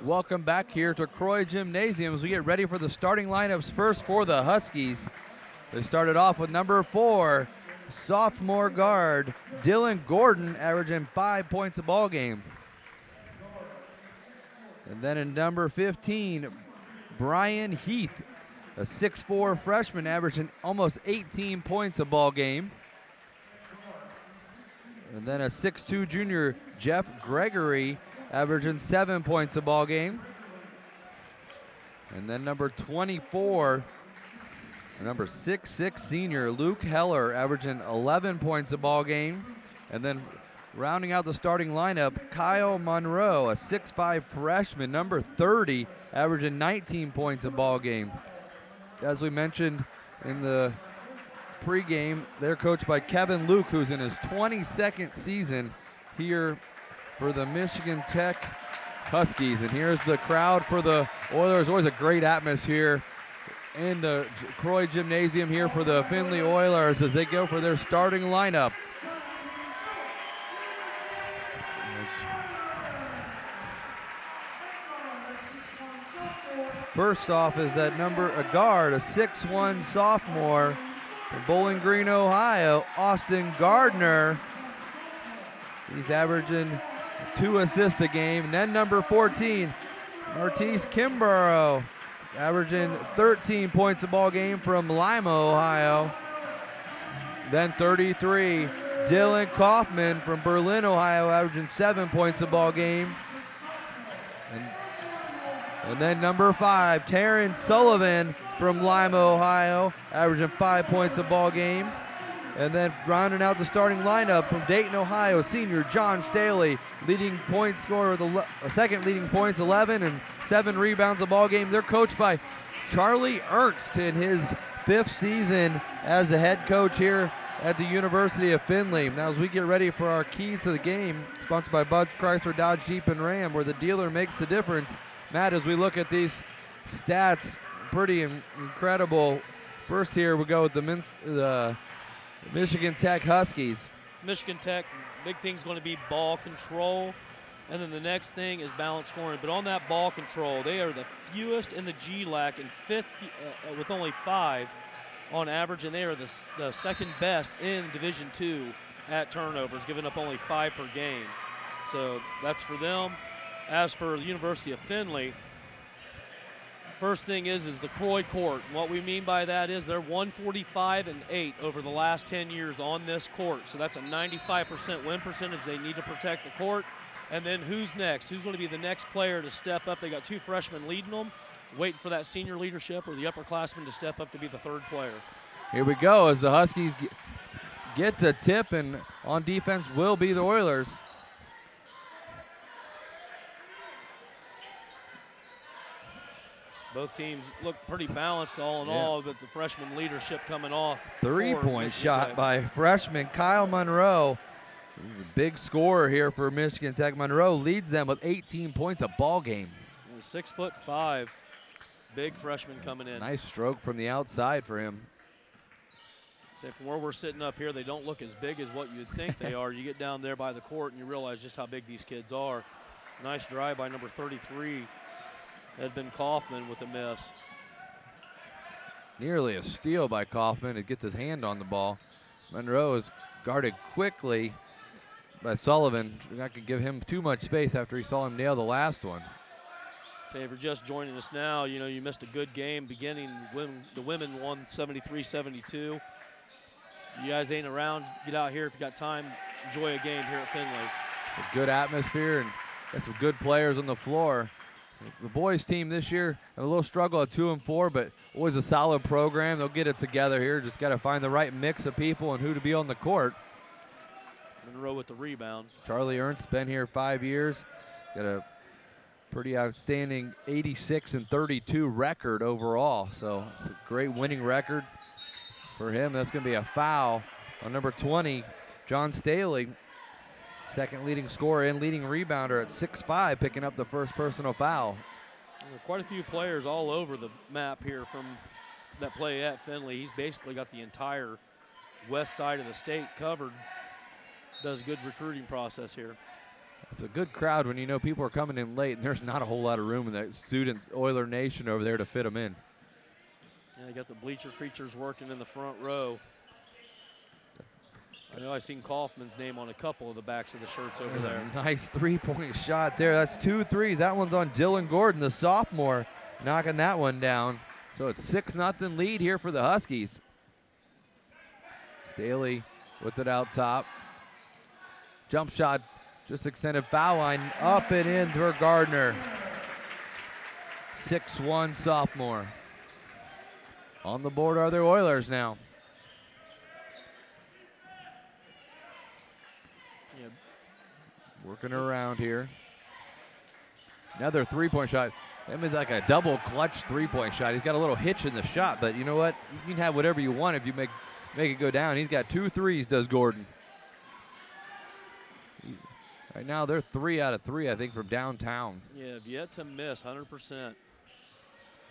Welcome back here to Croy Gymnasium as we get ready for the starting lineups. First for the Huskies, they started off with number 4, sophomore guard Dylan Gordon, averaging 5 points a ball game. And then in number 15, Brian Heath, a 6'4" freshman, averaging almost 18 points a ball game. And then a 6'2" junior, Jeff Gregory, averaging 7 points a ball game. And then number 24, number 6'6" senior, Luke Heller, averaging 11 points a ball game. And then rounding out the starting lineup, Kyle Monroe, a 6'5" freshman, number 30, averaging 19 points a ball game. As we mentioned in the pregame, they're coached by Kevin Luke, who's in his 22nd season here for the Michigan Tech Huskies. And here's the crowd for the Oilers. Always a great atmosphere in the Croy Gymnasium here for the Findlay Oilers as they go for their starting lineup. First off is that a guard, a 6'1" sophomore from Bowling Green, Ohio, Austin Gardner. He's averaging 2 assists a game. And then number 14, Martise Kimbrough, averaging 13 points a ball game from Lima, Ohio. Then 33, Dylan Kaufman from Berlin, Ohio, averaging 7 points a ball game. And then number 5, Taryn Sullivan from Lima, Ohio, averaging 5 points a ball game. And then rounding out the starting lineup from Dayton, Ohio, senior John Staley, leading point scorer, second leading points, 11 and 7 rebounds a ball game. They're coached by Charlie Ernst in his 5th season as a head coach here at the University of Findlay. Now as we get ready for our keys to the game, sponsored by Bud Chrysler, Dodge, Jeep, and Ram, where the dealer makes the difference. Matt, as we look at these stats, pretty incredible. First here we go with the Michigan Tech Huskies. Michigan Tech, big thing's going to be ball control, and then the next thing is balance scoring. But on that ball control, they are the fewest in the GLAC and 5th with only 5 on average, and they are the second best in Division II at turnovers, giving up only 5 per game. So that's for them. As for the University of Findlay, first thing is the Croy court. What we mean by that is they're 145-8 over the last 10 years on this court. So that's a 95% win percentage. They need to protect the court. And then who's next? Who's going to be the next player to step up? They got 2 freshmen leading them, waiting for that senior leadership or the upperclassmen to step up to be the 3rd player. Here we go as the Huskies get the tip, and on defense will be the Oilers. Both teams look pretty balanced all in all, but the freshman leadership coming off. 3-point shot by freshman Kyle Monroe. He's a big scorer here for Michigan Tech. Monroe leads them with 18 points a ball game. 6'5", big freshman coming in. Nice stroke from the outside for him. Say from where we're sitting up here, they don't look as big as what you'd think they are. You get down there by the court and you realize just how big these kids are. Nice drive by number 33. Had been Kaufman with a miss. Nearly a steal by Kaufman. It gets his hand on the ball. Monroe is guarded quickly by Sullivan. Not going to give him too much space after he saw him nail the last one. So if you're just joining us now, you know you missed a good game beginning when the women won 73-72. You guys ain't around, get out here if you got time, enjoy a game here at Findlay. A good atmosphere and got some good players on the floor. The boys team this year had a little struggle at 2-4, but always a solid program. They'll get it together here. Just got to find the right mix of people and who to be on the court. Monroe with the rebound. Charlie Ernst's been here 5 years. Got a pretty outstanding 86-32 record overall. So it's a great winning record for him. That's going to be a foul on number 20, John Staley. Second leading scorer and leading rebounder at 6'5", picking up the first personal foul. Quite a few players all over the map here from that play at Findlay. He's basically got the entire west side of the state covered. Does a good recruiting process here. It's a good crowd when you know people are coming in late and there's not a whole lot of room in that students Oiler Nation over there to fit them in. Yeah, you got the bleacher creatures working in the front row. I know I've seen Kaufman's name on a couple of the backs of the shirts over there. Nice three-point shot there. That's 2 threes. That one's on Dylan Gordon, the sophomore, knocking that one down. So it's 6-0 lead here for the Huskies. Staley with it out top. Jump shot, just extended foul line, up and in for Gardner. 6'1" sophomore. On the board are the Oilers now. Yeah. Working around here. Another three-point shot. That means like a double clutch three-point shot. He's got a little hitch in the shot, but you know what? You can have whatever you want if you make it go down. He's got 2 threes, does Gordon. Right now, they're 3 out of 3, I think, from downtown. Yeah, have yet to miss 100%. It's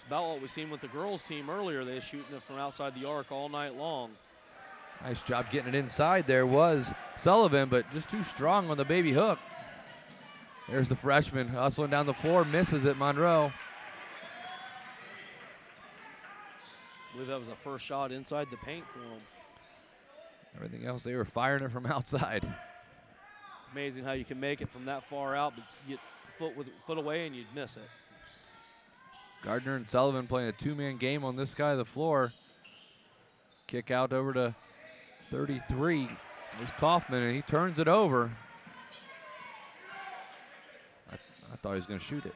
about what we've seen with the girls' team earlier. They're shooting it from outside the arc all night long. Nice job getting it inside there was Sullivan, but just too strong on the baby hook. There's the freshman hustling down the floor, misses it, Monroe. I believe that was the first shot inside the paint for them. Everything else, they were firing it from outside. It's amazing how you can make it from that far out, but you get foot away and you'd miss it. Gardner and Sullivan playing a 2-man game on this side of the floor. Kick out over to 33. There's Kaufman, and he turns it over. I thought he was going to shoot it.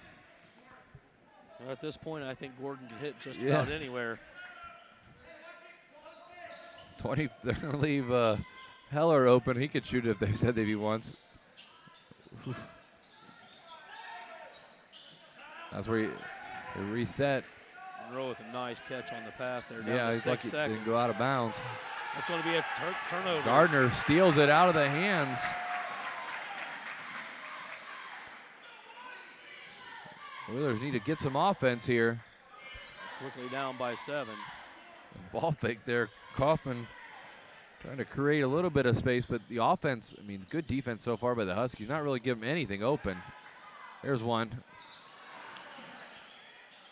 Well, at this point, I think Gordon can hit just about anywhere. 20. They're going to leave Heller open. He could shoot it if they said that he wants. That's where they reset. Monroe with a nice catch on the pass there. Yeah, he's lucky it didn't go out of bounds. That's going to be a turnover. Gardner steals it out of the hands. Oilers need to get some offense here. Quickly down by 7. Ball fake there. Kaufman trying to create a little bit of space, but the offense, I mean, good defense so far by the Huskies. Not really giving anything open. There's one.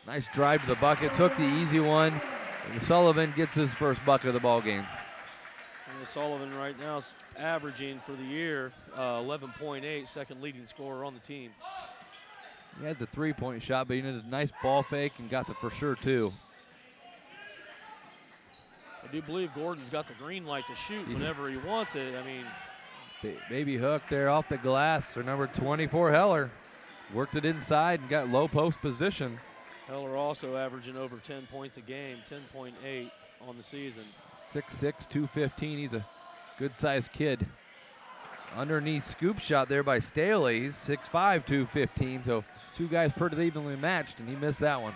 Nice drive to the bucket. Took the easy one. And Sullivan gets his first bucket of the ball game. And Sullivan right now is averaging for the year 11.8, second leading scorer on the team. He had the three-point shot, but he did a nice ball fake and got the for sure, too. I do believe Gordon's got the green light to shoot whenever he wants it. I mean, baby hook there off the glass for number 24, Heller. Worked it inside and got low post position. Heller also averaging over 10 points a game, 10.8 on the season. 6'6", 215. He's a good-sized kid. Underneath scoop shot there by Staley. He's 6'5", 215. So two guys pretty evenly matched, and he missed that one.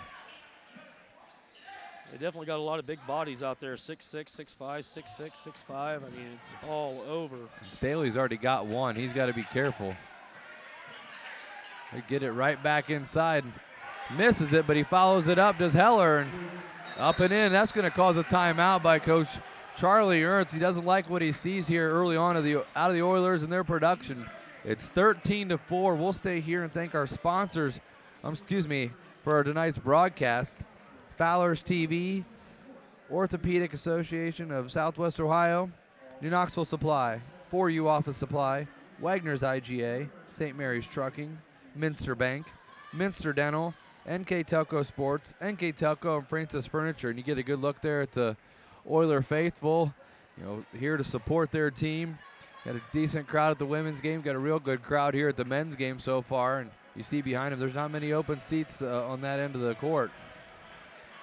They definitely got a lot of big bodies out there, 6'6", 6'5", 6'6", 6'5". I mean, it's all over. And Staley's already got one. He's got to be careful. They get it right back inside. Misses it, but he follows it up, does Heller, and up and in. That's going to cause a timeout by Coach Charlie Ernst. He doesn't like what he sees here early on out of the Oilers and their production. It's 13-4. We'll stay here and thank our sponsors, for tonight's broadcast. Fowler's TV, Orthopedic Association of Southwest Ohio, New Knoxville Supply, 4U Office Supply, Wagner's IGA, St. Mary's Trucking, Minster Bank, Minster Dental, NKTelco Sports, NKTelco, and Francis Furniture. And you get a good look there at the Oiler faithful, here to support their team. Got a decent crowd at the women's game. Got a real good crowd here at the men's game so far. And you see behind them, there's not many open seats on that end of the court.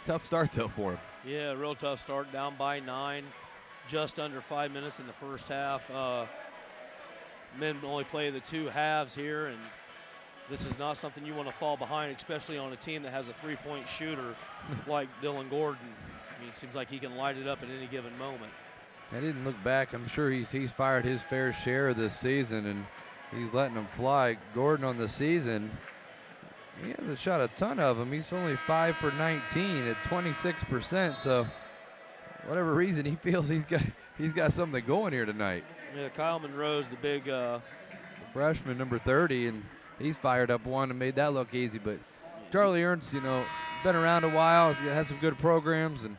Tough start, though, for him. Yeah, real tough start, down by 9, just under 5 minutes in the first half. Men only play the 2 halves here, and this is not something you want to fall behind, especially on a team that has a three-point shooter like Dylan Gordon. I mean, it seems like he can light it up at any given moment. I didn't look back. I'm sure he's fired his fair share this season, and he's letting them fly. Gordon on the season, he hasn't shot a ton of them. He's only 5 for 19 at 26%. So, whatever reason, he feels he's got something going here tonight. Yeah, Kyle Monroe's the big freshman, number 30, and he's fired up one and made that look easy. But Charlie Ernst, you know, been around a while. He's had some good programs, and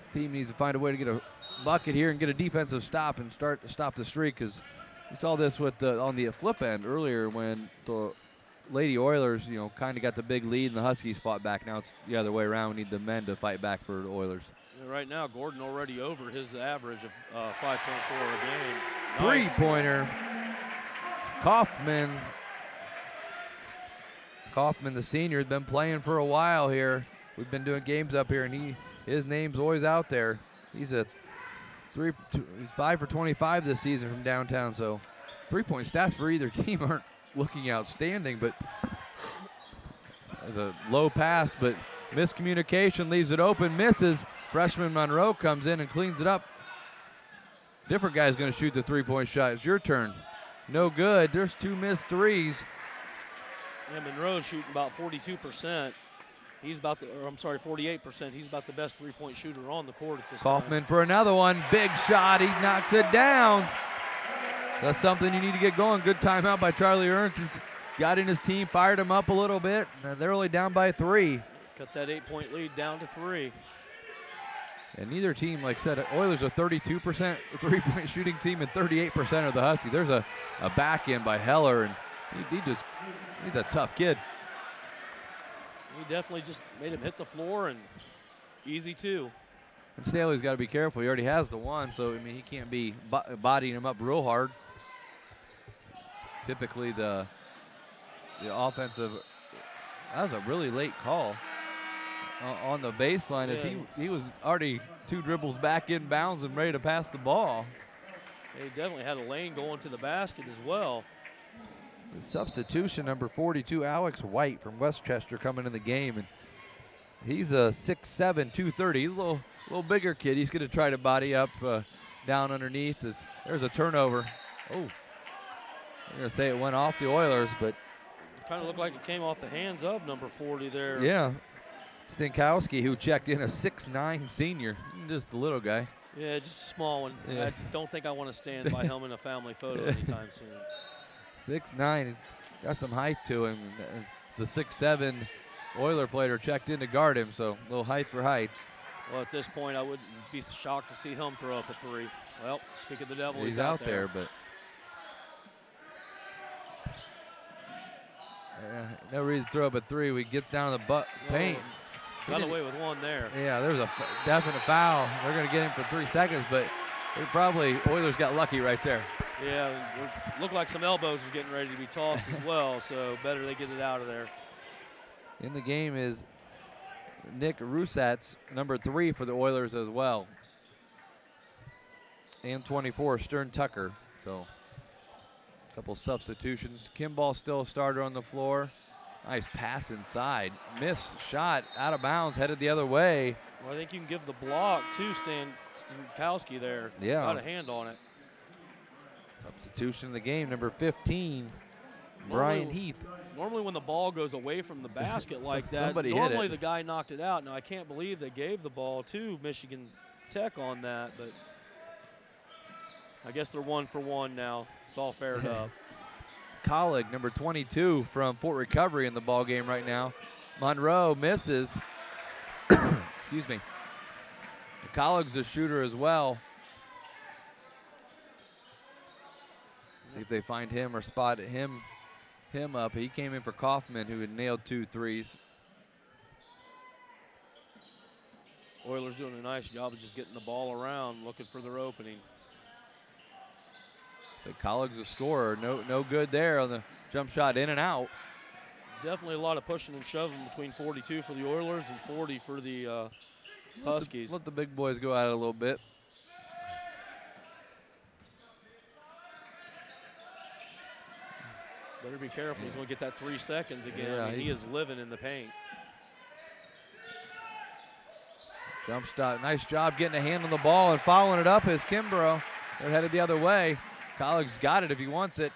his team needs to find a way to get a bucket here and get a defensive stop and start to stop the streak, because we saw this with on the flip end earlier when the Lady Oilers, you know, kind of got the big lead and the Huskies fought back. Now it's the other way around. We need the men to fight back for the Oilers. Yeah, right now, Gordon already over his average of 5.4 a game. Three-pointer. Kaufman, the senior, has been playing for a while here. We've been doing games up here, and his name's always out there. He's 5 for 25 this season from downtown. So, three-point stats for either team aren't looking outstanding, but there's a low pass, but miscommunication leaves it open, misses. Freshman Monroe comes in and cleans it up. Different guy's going to shoot the three-point shot. It's your turn. No good. There's two missed threes. Yeah, Monroe's shooting about 42%. He's about the, or I'm sorry, 48%. He's about the best three-point shooter on the court at this Kaufman time. for another one. Big shot. He knocks it down. That's something you need to get going. Good timeout by Charlie Ernst. He's got in his team, fired him up a little bit. They're only down by 3. Cut that 8-point lead down to 3. And neither team, like I said, Oilers are 32% three-point shooting team and 38% of the Huskies. There's a back end by Heller, and he's a tough kid. He definitely just made him hit the floor, and easy too. And Staley's got to be careful. He already has the one, so I mean he can't be bodying him up real hard. Typically the offensive, that was a really late call on the baseline, as he was already 2 dribbles back in bounds and ready to pass the ball. He definitely had a lane going to the basket as well. The substitution, number 42, Alex White from Westchester, coming in the game, and he's a 6'7", 230. He's a little bigger kid. He's going to try to body up down underneath. There's a turnover. Oh, I'm going to say it went off the Oilers, but it kind of looked like it came off the hands of number 40 there. Yeah, Stinkowski, who checked in, a 6'9" senior, just a little guy. Yeah, just a small one. Yes. I don't think I want to stand by him in a family photo anytime soon. 6'9", got some height to him. The 6'7" Oiler player checked in to guard him, so a little height for height. Well, at this point, I wouldn't be shocked to see him throw up a 3. Well, speak of the devil, he's out there, but no reason to throw up a 3. He gets down to the paint. Got away with one there. Yeah, there's a definite foul. They're going to get him for 3 seconds, but Oilers got lucky right there. Yeah, it looked like some elbows were getting ready to be tossed as well, so better they get it out of there. In the game is Nick Rusatz, number 3 for the Oilers as well. And 24, Stern Tucker. So a couple substitutions. Kimball still a starter on the floor. Nice pass inside. Missed shot, out of bounds, headed the other way. Well, I think you can give the block to Stankowski there. Yeah. Got a hand on it. Substitution in the game, number 15, Brian Heath. Normally when the ball goes away from the basket like that, normally the guy knocked it out. Now, I can't believe they gave the ball to Michigan Tech on that, but I guess they're 1 for 1 now. It's all faired up. Colleague, number 22 from Fort Recovery in the ball game right now. Monroe misses. Excuse me. Colleague's a shooter as well. See if they find him or spot him up. He came in for Kaufman, who had nailed 2 threes. Oilers doing a nice job of just getting the ball around, looking for their opening. So Colleague's a scorer. No good there on the jump shot, in and out. Definitely a lot of pushing and shoving between 42 for the Oilers and 40 for the Huskies. Let the big boys go at it a little bit. Better be careful. He's going to get that 3 seconds again. Yeah, I mean, he is living in the paint. Jump shot. Nice job getting a hand on the ball and following it up is Kimbrough. They're headed the other way. Colleague's got it if he wants it.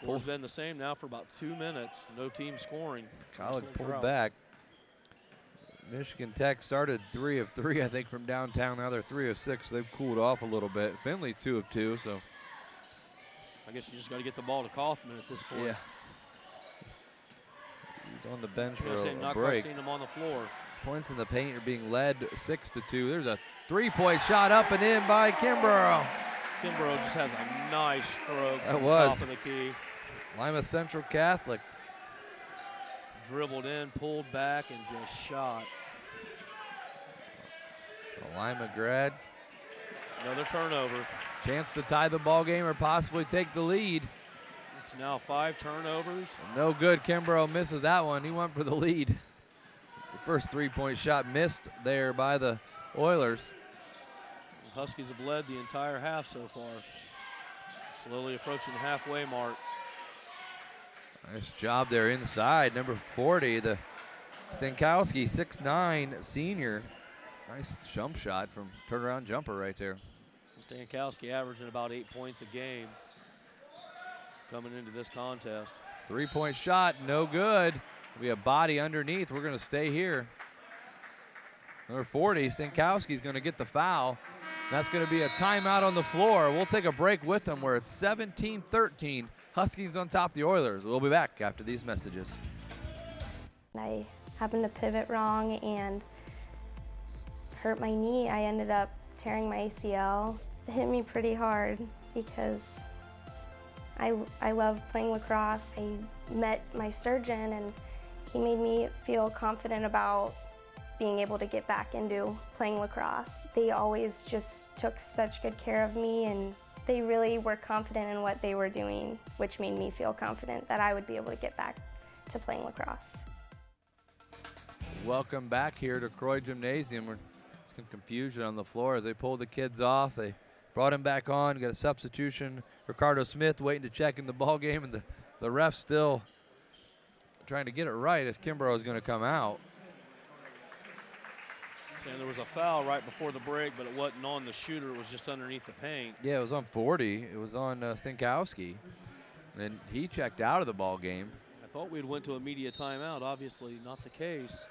Score's been the same now for about 2 minutes. No team scoring. Colleague pulled back. Michigan Tech started 3 of 3, I think, from downtown. Now they're 3 of 6. They've cooled off a little bit. Findlay 2 of 2, so. I guess you just got to get the ball to Kaufman at this point. Yeah. He's on the bench for I a not break. seeing him on the floor. Points in the paint are being led 6-2. There's a three-point shot up and in by Kimbrough. Kimbrough just has a nice stroke That from was. top of the key. Lima Central Catholic. Dribbled in, pulled back, and just shot. A Lima grad. Another turnover. Chance to tie the ball game or possibly take the lead. It's now 5 turnovers. No good. Kimbrough misses that one. He went for the lead. The first three-point shot missed there by the Oilers. The Huskies have led the entire half so far. Slowly approaching the halfway mark. Nice job there inside. Number 40, the Stankowski, 6'9" senior. Nice jump shot from turnaround jumper right there. Stankowski averaging about 8 points a game coming into this contest. Three-point shot, no good. We have body underneath. We're going to stay here. Number 40, Stankowski's going to get the foul. That's going to be a timeout on the floor. We'll take a break with them where it's 17-13. Huskies on top of the Oilers. We'll be back after these messages. I happened to pivot wrong and hurt my knee. I ended up tearing my ACL. It hit me pretty hard because I love playing lacrosse. I met my surgeon and he made me feel confident about being able to get back into playing lacrosse. They always just took such good care of me and they really were confident in what they were doing, which made me feel confident that I would be able to get back to playing lacrosse. Welcome back here to Croy Gymnasium. There's some confusion on the floor as they pulled the kids off. They brought him back on, got a substitution. Ricardo Smith waiting to check in the ball game, and the ref still trying to get it right as Kimbrough is going to come out. Saying there was a foul right before the break, but it wasn't on the shooter. It was just underneath the paint. Yeah, it was on 40. It was on Stankowski, and he checked out of the ball game. I thought we'd went to a media timeout. Obviously not the case.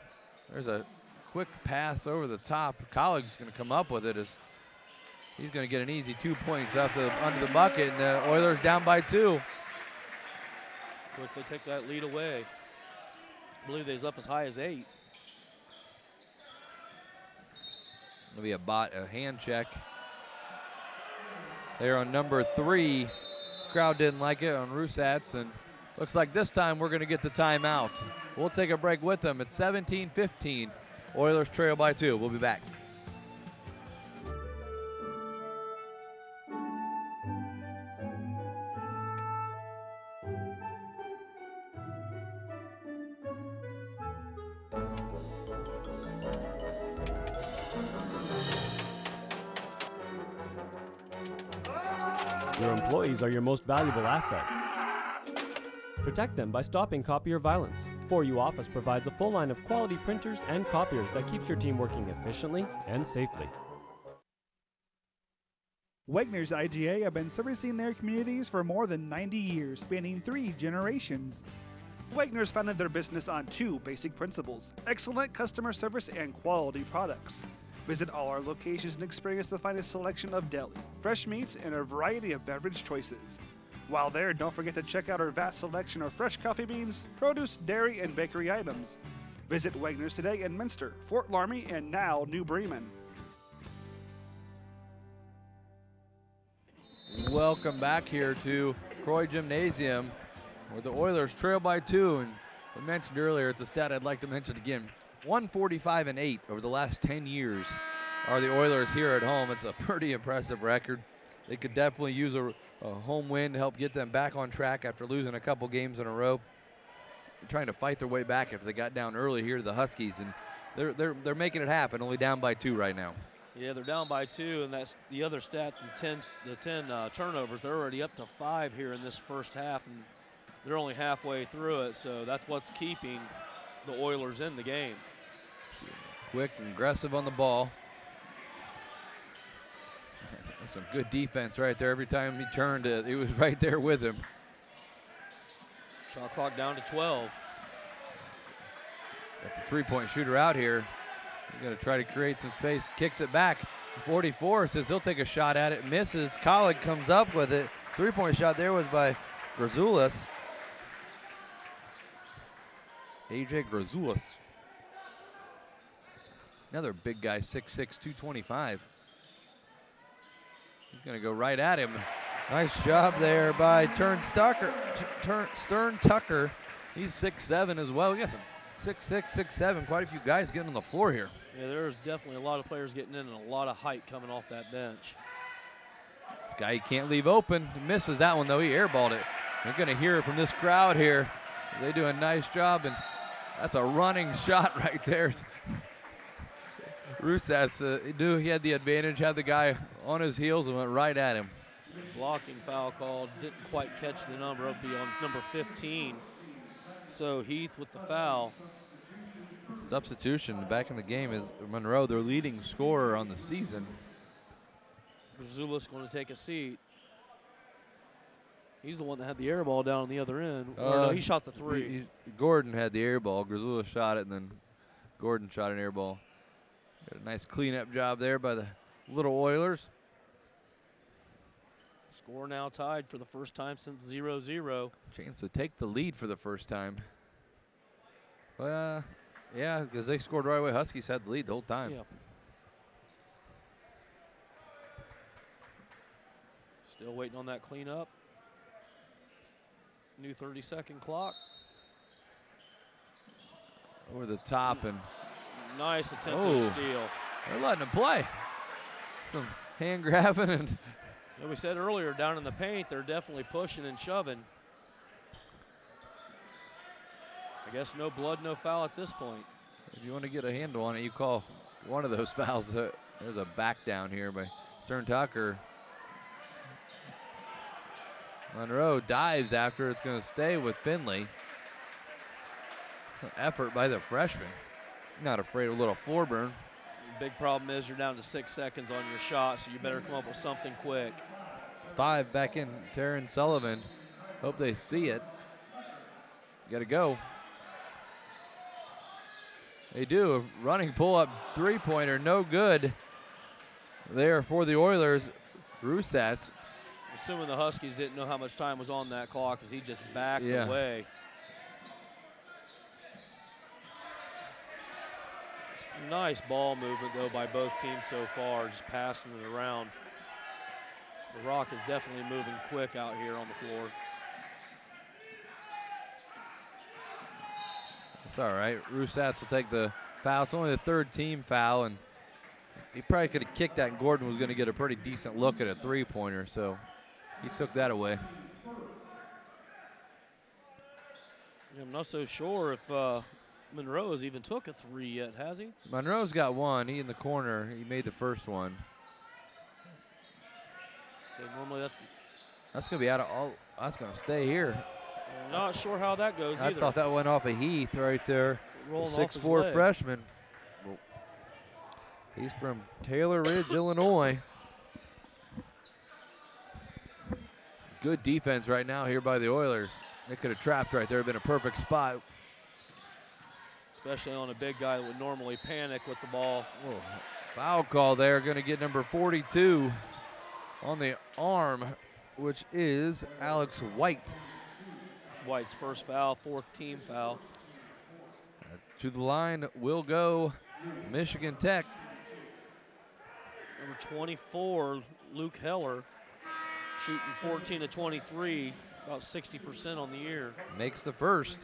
There's a quick pass over the top. Colleague's going to come up with it as he's going to get an easy 2 points under the bucket, and the Oilers down by 2. Quickly take that lead away. I believe they's up as high as 8. It'll be a hand check there on number 3. Crowd didn't like it on Rusatz, and looks like this time we're going to get the timeout. We'll take a break with them at 17-15. Oilers trail by 2. We'll be back. Your employees are your most valuable asset. Protect them by stopping copier violence. 4U Office provides a full line of quality printers and copiers that keeps your team working efficiently and safely. Wegner's IGA have been servicing their communities for more than 90 years, spanning 3 generations. Wegner's founded their business on 2 basic principles: excellent customer service and quality products. Visit all our locations and experience the finest selection of deli, fresh meats, and a variety of beverage choices. While there, don't forget to check out our vast selection of fresh coffee beans, produce, dairy, and bakery items. Visit Wegner's today in Minster, Fort Laramie, and now New Bremen. Welcome back here to Croy Gymnasium, where the Oilers trail by 2. And I mentioned earlier, it's a stat I'd like to mention again. 145-8 over the last 10 years are the Oilers here at home. It's a pretty impressive record. They could definitely use a home win to help get them back on track after losing a couple games in a row. They're trying to fight their way back after they got down early here to the Huskies, and they're making it happen. Only down by 2 right now. Yeah, they're down by 2, and that's the other stat. The 10 turnovers. They're already up to 5 here in this first half, and they're only halfway through it. So that's what's keeping the Oilers in the game. Quick and aggressive on the ball. Some good defense right there. Every time he turned, he was right there with him. Shot clock down to 12. Got the three-point shooter out here. He's going to try to create some space. Kicks it back. 44 says he'll take a shot at it. Misses. Colleague comes up with it. Three-point shot there was by Grazoulis. AJ Grazoulis. Another big guy, 6'6", 225. He's going to go right at him. Nice job there by Stern Tucker. He's 6'7" as well. We got some 6'6", 6'7", quite a few guys getting on the floor here. Yeah, there's definitely a lot of players getting in and a lot of height coming off that bench. Guy you can't leave open. He misses that one, though. He airballed it. You're going to hear it from this crowd here. They do a nice job, and that's a running shot right there. Rusatz knew he had the advantage, had the guy on his heels and went right at him. Blocking foul called, didn't quite catch the number. It'll be on number 15. So Heath with the foul. Substitution back in the game is Monroe, their leading scorer on the season. Grazoulis going to take a seat. He's the one that had the air ball down on the other end. Or no, he shot the three. Gordon had the air ball. Grazoulis shot it, and then Gordon shot an air ball. Got a nice cleanup job there by the Little Oilers. Score now tied for the first time since 0-0. Chance to take the lead for the first time. Well, yeah, because they scored right away. Huskies had the lead the whole time. Yeah. Still waiting on that cleanup. New 30-second clock. Over the top, and nice attempt to steal. They're letting him play. Some hand grabbing, and like we said earlier, down in the paint, they're definitely pushing and shoving. I guess no blood, no foul at this point. If you want to get a handle on it, you call one of those fouls. There's a back down here by Stern Tucker. Monroe dives after. It's going to stay with Findlay. Effort by the freshman. Not afraid of a little floor burn. The big problem is you're down to 6 seconds on your shot, so you better come up with something quick. 5 back in. Taryn Sullivan. Hope they see it. Got to go. They do. A running pull-up three-pointer. No good there for the Oilers. Rusatz. Assuming the Huskies didn't know how much time was on that clock because he just backed away. Nice ball movement, though, by both teams so far, just passing it around. The Rock is definitely moving quick out here on the floor. It's all right. Rusatz will take the foul. It's only the third team foul, and he probably could have kicked that, and Gordon was going to get a pretty decent look at a three-pointer, so he took that away. I'm not so sure if Monroe has even took a three yet, has he? Monroe's got one. He in the corner. He made the first one. So normally that's going to be out of all. That's going to stay here. I'm not sure how that goes I either. thought that went off of Heath right there. Rolling the off his 6'4" leg. freshman. He's from Taylor Ridge, Illinois. Good defense right now here by the Oilers. They could have trapped right there. Been a perfect spot. Especially on a big guy that would normally panic with the ball. Oh, foul call there. Going to get number 42 on the arm, which is Alex White. White's first foul, fourth team foul. To the line will go Michigan Tech. Number 24, Luke Heller, shooting 14 of 23, about 60% on the year. Makes the first.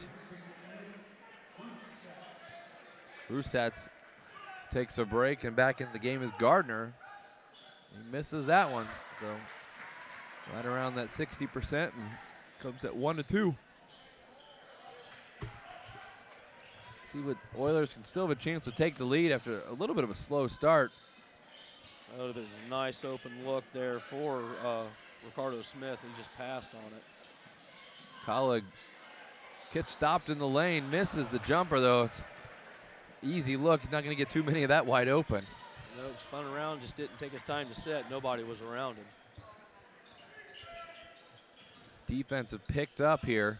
Rusatz takes a break, and back in the game is Gardner. He misses that one, so right around that 60% and comes at 1-2. See what Oilers can still have a chance to take the lead after a little bit of a slow start. Oh, there's a nice open look there for Ricardo Smith. He just passed on it. Colleague gets stopped in the lane, misses the jumper though. It's easy look, he's not going to get too many of that wide open. No, spun around, just didn't take his time to set. Nobody was around him. Defense have picked up here.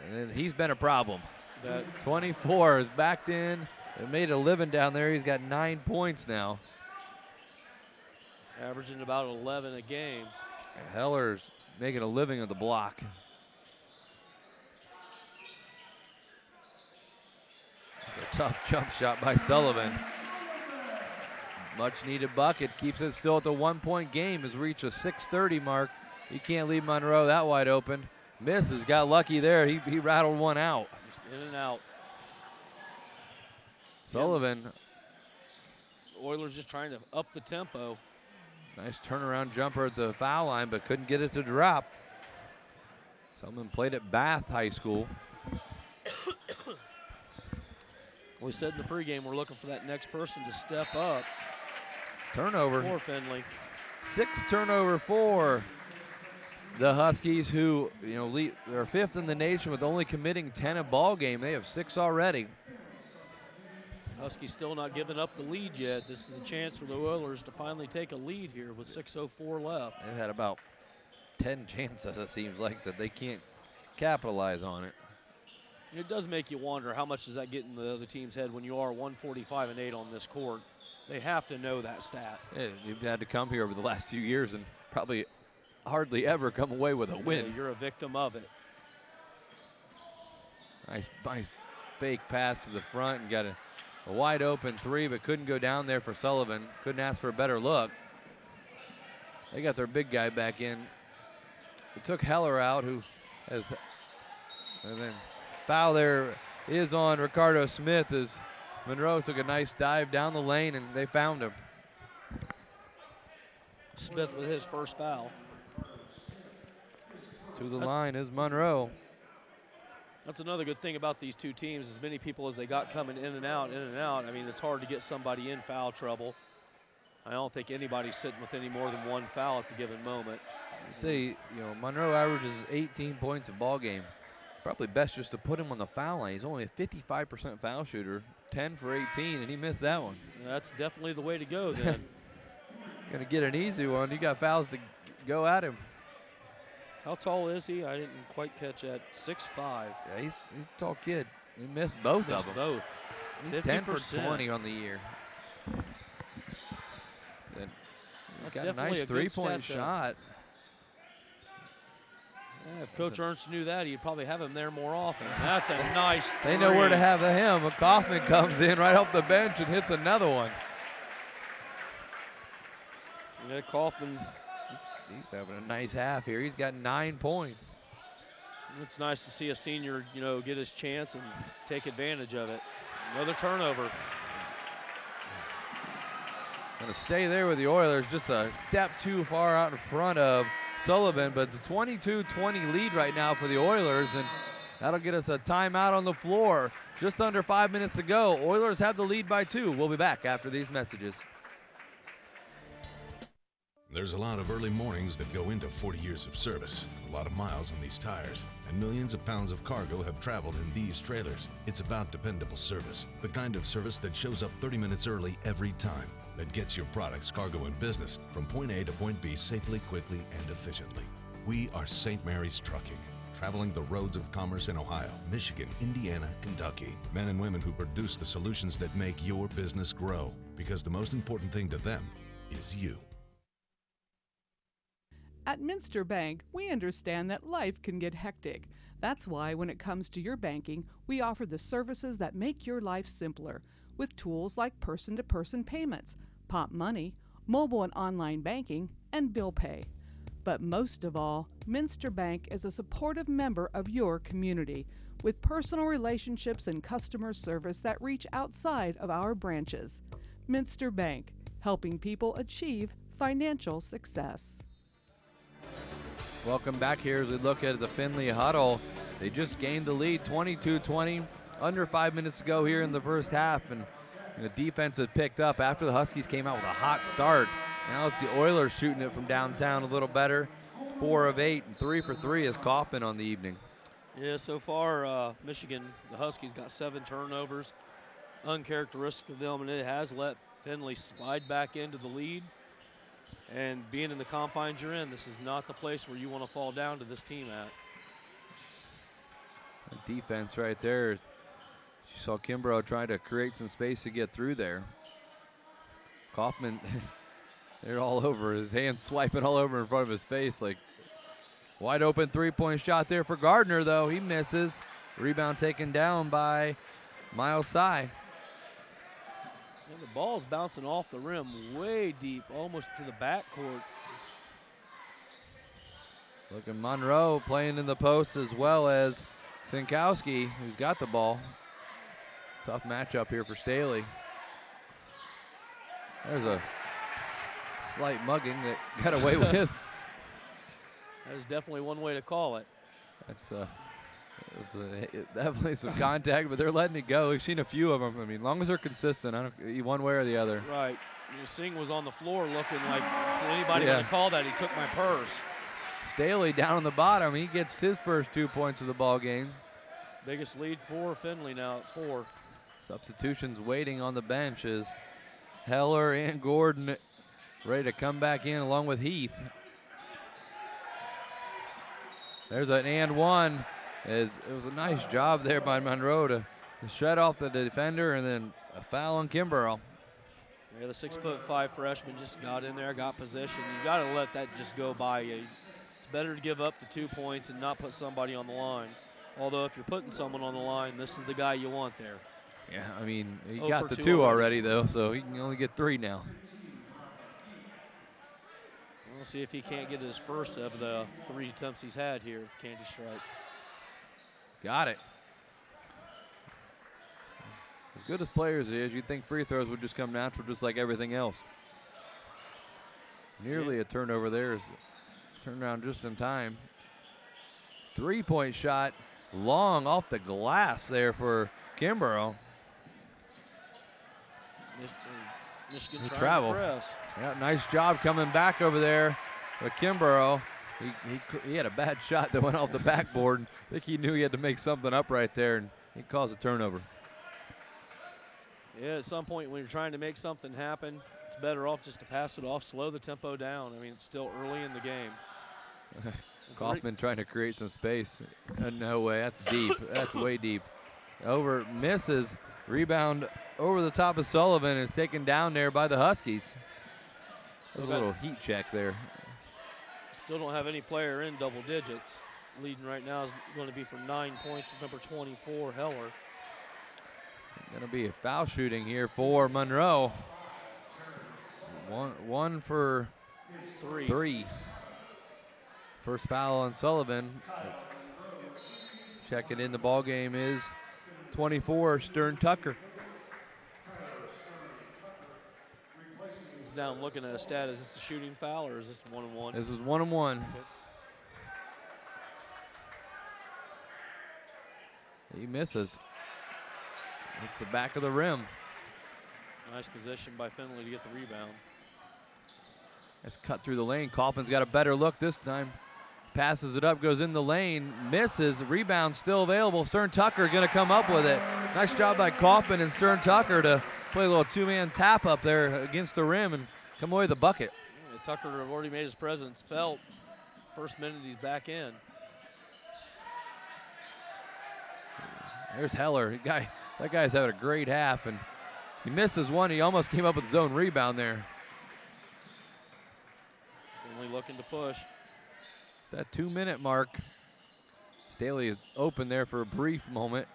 And then he's been a problem. That 24 is backed in. They made a living down there. He's got 9 points now. Averaging about 11 a game. Heller's making a living of the block. A tough jump shot by Sullivan. Much needed bucket, keeps it still at the 1-point game, has reached a 6:30 mark. He can't leave Monroe that wide open. Misses, got lucky there. He rattled one out. Just in and out. Sullivan. Oilers just trying to up the tempo. Nice turnaround jumper at the foul line, but couldn't get it to drop. Sullivan played at Bath High School. We said in the pregame we're looking for that next person to step up. Turnover. For Findlay. 6 turnover for the Huskies, who they're 5th in the nation with only committing 10 a ball game. They have 6 already. Huskies still not giving up the lead yet. This is a chance for the Oilers to finally take a lead here with 6:04 left. They've had about 10 chances, it seems like, that they can't capitalize on it. It does make you wonder how much does that get in the other team's head when you are 145-8 on this court. They have to know that stat. Yeah, you've had to come here over the last few years and probably hardly ever come away with a win. Yeah, you're a victim of it. Nice fake pass to the front and got a wide open 3, but couldn't go down there for Sullivan. Couldn't ask for a better look. They got their big guy back in. It took Heller out, who has, and then foul there is on Ricardo Smith as Monroe took a nice dive down the lane and they found him. Smith with his first foul. To the line is Monroe. That's another good thing about these two teams, as many people as they got coming in and out. I mean, it's hard to get somebody in foul trouble. I don't think anybody's sitting with any more than one foul at the given moment. Say, Monroe averages 18 points a ball game. Probably best just to put him on the foul line. He's only a 55% foul shooter, 10 for 18, and he missed that one. That's definitely the way to go then. Gonna get an easy one. You got fouls to go at him. How tall is he? I didn't quite catch that. 6'5". Yeah, he's a tall kid. He missed both of them. Both. He's 10 for 20 on the year. Then That's got a definitely nice a good three-point stat, though. shot. Yeah, if Coach Ernst knew that, he'd probably have him there more often. That's a nice They know where to three. have him. Kaufman comes in right off the bench and hits another one. Yeah, Kaufman. He's having a nice half here. He's got 9 points. It's nice to see a senior, get his chance and take advantage of it. Another turnover. Going to stay there with the Oilers, just a step too far out in front of Sullivan, but it's a 22-20 lead right now for the Oilers, and that'll get us a timeout on the floor. Just under 5 minutes to go. Oilers have the lead by 2. We'll be back after these messages. There's a lot of early mornings that go into 40 years of service, a lot of miles on these tires, and millions of pounds of cargo have traveled in these trailers. It's about dependable service, the kind of service that shows up 30 minutes early every time, that gets your products, cargo, and business from point A to point B safely, quickly, and efficiently. We are St. Mary's Trucking, traveling the roads of commerce in Ohio, Michigan, Indiana, Kentucky. Men and women who produce the solutions that make your business grow, because the most important thing to them is you. At Minster Bank, we understand that life can get hectic. That's why when it comes to your banking, we offer the services that make your life simpler, with tools like person-to-person payments, Pop Money, mobile and online banking, and bill pay. But most of all, Minster Bank is a supportive member of your community, with personal relationships and customer service that reach outside of our branches. Minster Bank, helping people achieve financial success. Welcome back here as we look at the Findlay huddle. They just gained the lead 22-20, under 5 minutes to go here in the first half, and the defense has picked up after the Huskies came out with a hot start. Now it's the Oilers shooting it from downtown a little better. 4 of 8 and 3 for 3 is Kaufman on the evening. Yeah, so far, Michigan, the Huskies got 7 turnovers. Uncharacteristic of them, and it has let Findlay slide back into the lead. And being in the confines you're in, this is not the place where you want to fall down to this team at. The defense right there. You saw Kimbrough trying to create some space to get through there. Kaufman They're all over. His hands swiping all over in front of his face. Like, wide open three-point shot there for Gardner, though. He misses. Rebound taken down by Miles Sy. And the ball's bouncing off the rim way deep, almost to the backcourt. Look at Monroe playing in the post as well as Sinkowski, who's got the ball. Tough matchup here for Staley. There's a slight mugging that got away with. That is definitely one way to call it. That's definitely some contact, but they're letting it go. We've seen a few of them. I mean, as long as they're consistent, I don't one way or the other. Right. Singh was on the floor looking like, is anybody going to call that? He took my purse. Staley down on the bottom. He gets his first 2 points of the ball game. Biggest lead for Findlay now at 4. Substitutions waiting on the bench is Heller and Gordon ready to come back in along with Heath. There's an and one. It was a nice job there by Monroe to shut off the defender, and then a foul on Kimbrough. Yeah, the 6'5" freshman just got in there, got possession. You got to let that just go by you. It's better to give up the 2 points and not put somebody on the line. Although if you're putting someone on the line, this is the guy you want there. Yeah, I mean, he 0 got for the 2 two already. already, though, so he can only get 3 now. We'll see if he can't get his first of the 3 attempts he's had here with Candy Strike. Got it. As good as players is, you'd think free throws would just come natural just like everything else. Nearly a turnover there. Is turned around just in time. 3-point shot, long off the glass there for Kimbrough. Michigan Good trying travel. to press. Yeah, nice job coming back over there with Kimbrough. He had a bad shot that went off the backboard. I think he knew he had to make something up right there, and he caused a turnover. Yeah, at some point when you're trying to make something happen, it's better off just to pass it off, slow the tempo down. I mean, it's still early in the game. Kaufman trying to create some space. No way, that's deep. That's way deep. Over, misses. Rebound over the top of Sullivan is taken down there by the Huskies. There's a little heat check there. Still don't have any player in double digits. Leading right now is going to be for 9 points. It's number 24, Heller. Going to be a foul shooting here for Monroe. One for 3. First foul on Sullivan. Checking in the ball game is 24, Stern Tucker. He's down looking at a stat. Is this a shooting foul or is this 1-on-1? This is 1-on-1. Okay. He misses. It's the back of the rim. Nice position by Findlay to get the rebound. It's cut through the lane. Kaufman's got a better look this time. Passes it up, goes in the lane, misses. Rebound still available. Stern Tucker going to come up with it. Nice job by Kaufman and Stern Tucker to play a little 2-man tap up there against the rim and come away with the bucket. Yeah, Tucker have already made his presence felt. First minute he's back in. There's Heller. That guy's having a great half, and he misses one. He almost came up with his own rebound there. Only looking to push. That 2-minute mark. Staley is open there for a brief moment.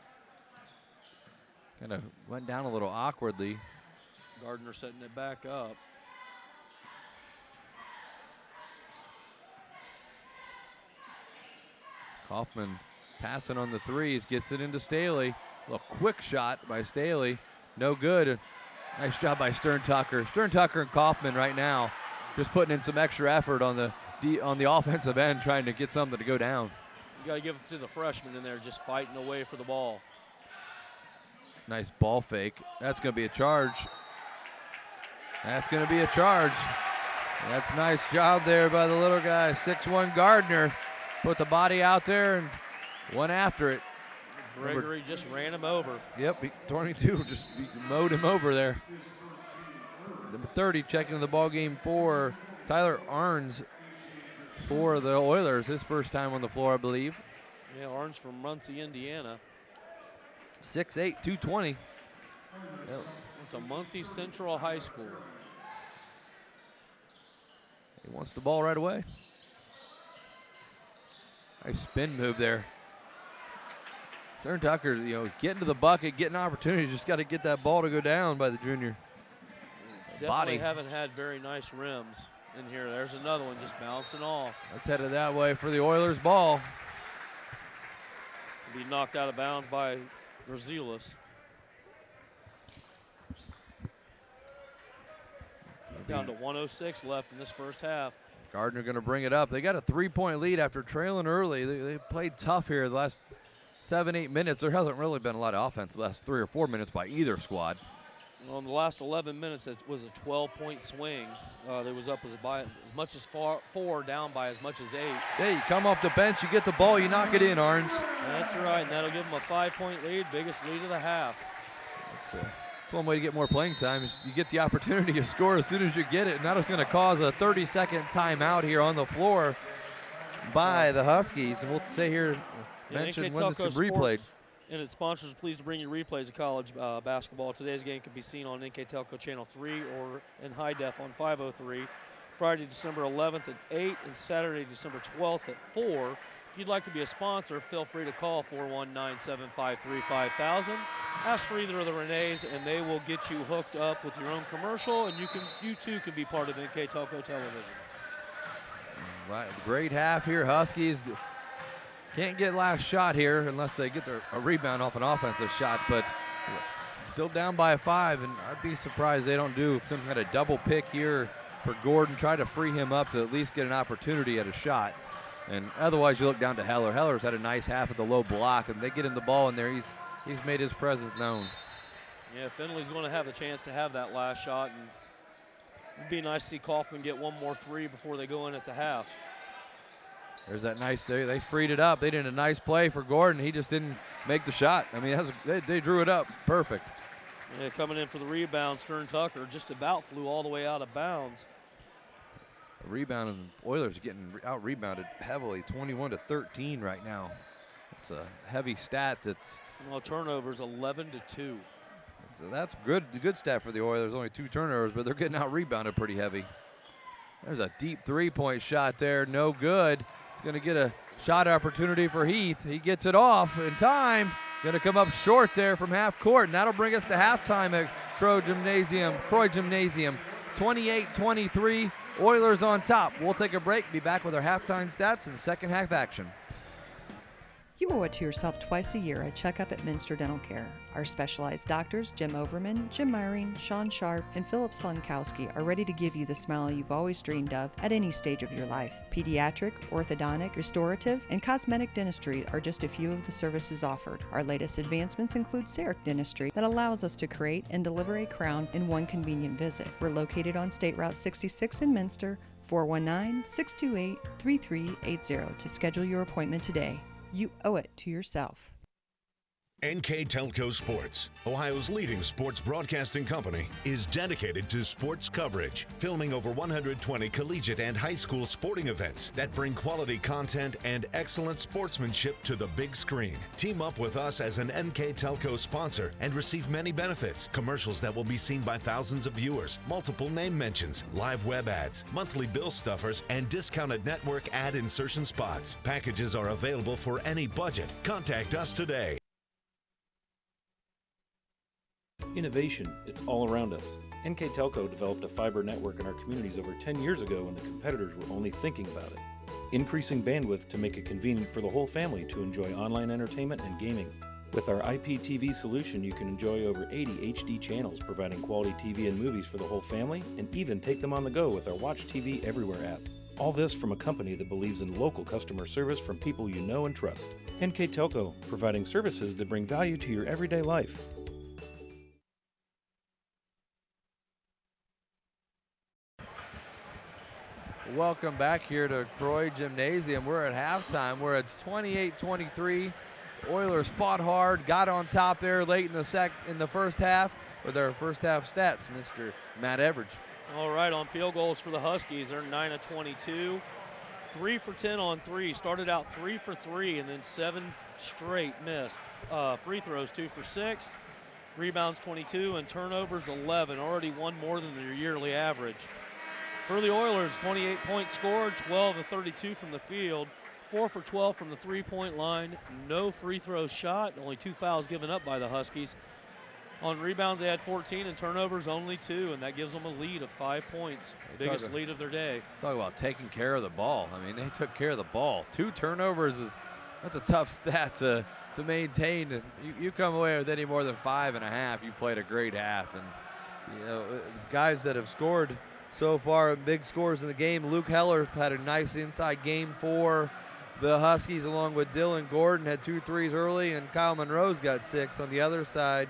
Kind of went down a little awkwardly. Gardner setting it back up. Kaufman passing on the threes, gets it into Staley. A little quick shot by Staley. No good. Nice job by Stern Tucker. Stern Tucker and Kaufman right now just putting in some extra effort on the offensive end, trying to get something to go down. You got to give it to the freshman in there just fighting away for the ball. Nice ball fake. That's going to be a charge. That's going to be a charge. That's a nice job there by the little guy. 6'1" Gardner put the body out there and went after it. Gregory just ran him over. Yep, 22 just mowed him over there. Number 30 checking the ball game for Tyler Arns for the Oilers. His first time on the floor, I believe. Yeah, Arns from Muncie, Indiana. 6'8", 220. Yep. Went to Muncie Central High School. He wants the ball right away. Nice spin move there. Stern Tucker, getting to the bucket, getting an opportunity. Just got to get that ball to go down by the junior. Definitely haven't had very nice rims in here. There's another one just bouncing off. That's headed that way for the Oilers ball. Be knocked out of bounds by Razilis. Down to 1:06 left in this first half. Gardner going to bring it up. They got a 3-point lead after trailing early. They played tough here the last 7-8 minutes. There hasn't really been a lot of offense the last 3 or 4 minutes by either squad. Well, in the last 11 minutes, it was a 12-point swing. They was up as much as 4, down by as much as 8. Yeah, you come off the bench, you get the ball, you knock it in, Arns. That's right, and that'll give them a 5-point lead, biggest lead of the half. That's one way to get more playing time is you get the opportunity to score as soon as you get it, and that is going to cause a 30-second timeout here on the floor by the Huskies. And we'll say here, mention when this can be replayed. And its sponsors are pleased to bring you replays of college basketball. Today's game can be seen on NKTelco Channel 3 or in high def on 503. Friday, December 11th at 8 and Saturday, December 12th at 4. If you'd like to be a sponsor, feel free to call 419-753-5000. Ask for either of the Renees, and they will get you hooked up with your own commercial, and you too can be part of NKTelco Television. Right, great half here, Huskies. Can't get last shot here unless they get a rebound off an offensive shot, but still down by 5, and I'd be surprised they don't do some kind of double pick here for Gordon, try to free him up to at least get an opportunity at a shot. And otherwise, you look down to Heller. Heller's had a nice half at the low block, and they get him the ball in there. He's made his presence known. Yeah, Findlay's going to have a chance to have that last shot, and it'd be nice to see Kaufman get one more 3 before they go in at the half. There's that nice, they freed it up. They did a nice play for Gordon. He just didn't make the shot. I mean, they drew it up perfect. Yeah, coming in for the rebound, Stern Tucker just about flew all the way out of bounds. The rebound, and Oilers getting out-rebounded heavily, 21-13 right now. It's a heavy stat. Turnovers 11-2. So that's good stat for the Oilers. Only 2 turnovers, but they're getting out-rebounded pretty heavy. There's a deep 3-point shot there, no good. It's going to get a shot opportunity for Heath. He gets it off in time. Going to come up short there from half court, and that'll bring us to halftime at Croy Gymnasium. 28-23, Oilers on top. We'll take a break, be back with our halftime stats and second half action. You owe it to yourself twice a year a checkup at Minster Dental Care. Our specialized doctors, Jim Overman, Jim Myring, Sean Sharp, and Philip Slunkowski, are ready to give you the smile you've always dreamed of at any stage of your life. Pediatric, orthodontic, restorative, and cosmetic dentistry are just a few of the services offered. Our latest advancements include CEREC dentistry that allows us to create and deliver a crown in one convenient visit. We're located on State Route 66 in Minster, 419-628-3380 to schedule your appointment today. You owe it to yourself. NKTelco Sports, Ohio's leading sports broadcasting company, is dedicated to sports coverage, filming over 120 collegiate and high school sporting events that bring quality content and excellent sportsmanship to the big screen. Team up with us as an NKTelco sponsor and receive many benefits: commercials that will be seen by thousands of viewers, multiple name mentions, live web ads, monthly bill stuffers, and discounted network ad insertion spots. Packages are available for any budget. Contact us today. Innovation, it's all around us. NKTelco developed a fiber network in our communities over 10 years ago when the competitors were only thinking about it. Increasing bandwidth to make it convenient for the whole family to enjoy online entertainment and gaming. With our IPTV solution, you can enjoy over 80 HD channels, providing quality TV and movies for the whole family, and even take them on the go with our Watch TV Everywhere app. All this from a company that believes in local customer service from people you know and trust. NKTelco, providing services that bring value to your everyday life. Welcome back here to Croy Gymnasium. We're at halftime where it's 28-23. Oilers fought hard, got on top there late in the first half with our first half stats, Mr. Matt Everidge. All right, on field goals for the Huskies, they're 9 of 22. 3 for 10 on 3. Started out 3 for 3 and then 7 straight missed. Free throws 2 for 6. Rebounds 22 and turnovers 11. Already one more than their yearly average. For the Oilers, 28 points scored, 12 of 32 from the field, 4 for 12 from the three-point line, no free throw shot, only 2 fouls given up by the Huskies. On rebounds, they had 14, and turnovers only 2, and that gives them a lead of 5 points, biggest lead of their day. Talk about taking care of the ball. I mean, they took care of the ball. 2 turnovers that's a tough stat to maintain. And you come away with any more than 5.5, you played a great half. And guys that have scored so far, big scores in the game. Luke Heller had a nice inside game for the Huskies, along with Dylan Gordon, had 2 threes early, and Kyle Monroe's got 6 on the other side.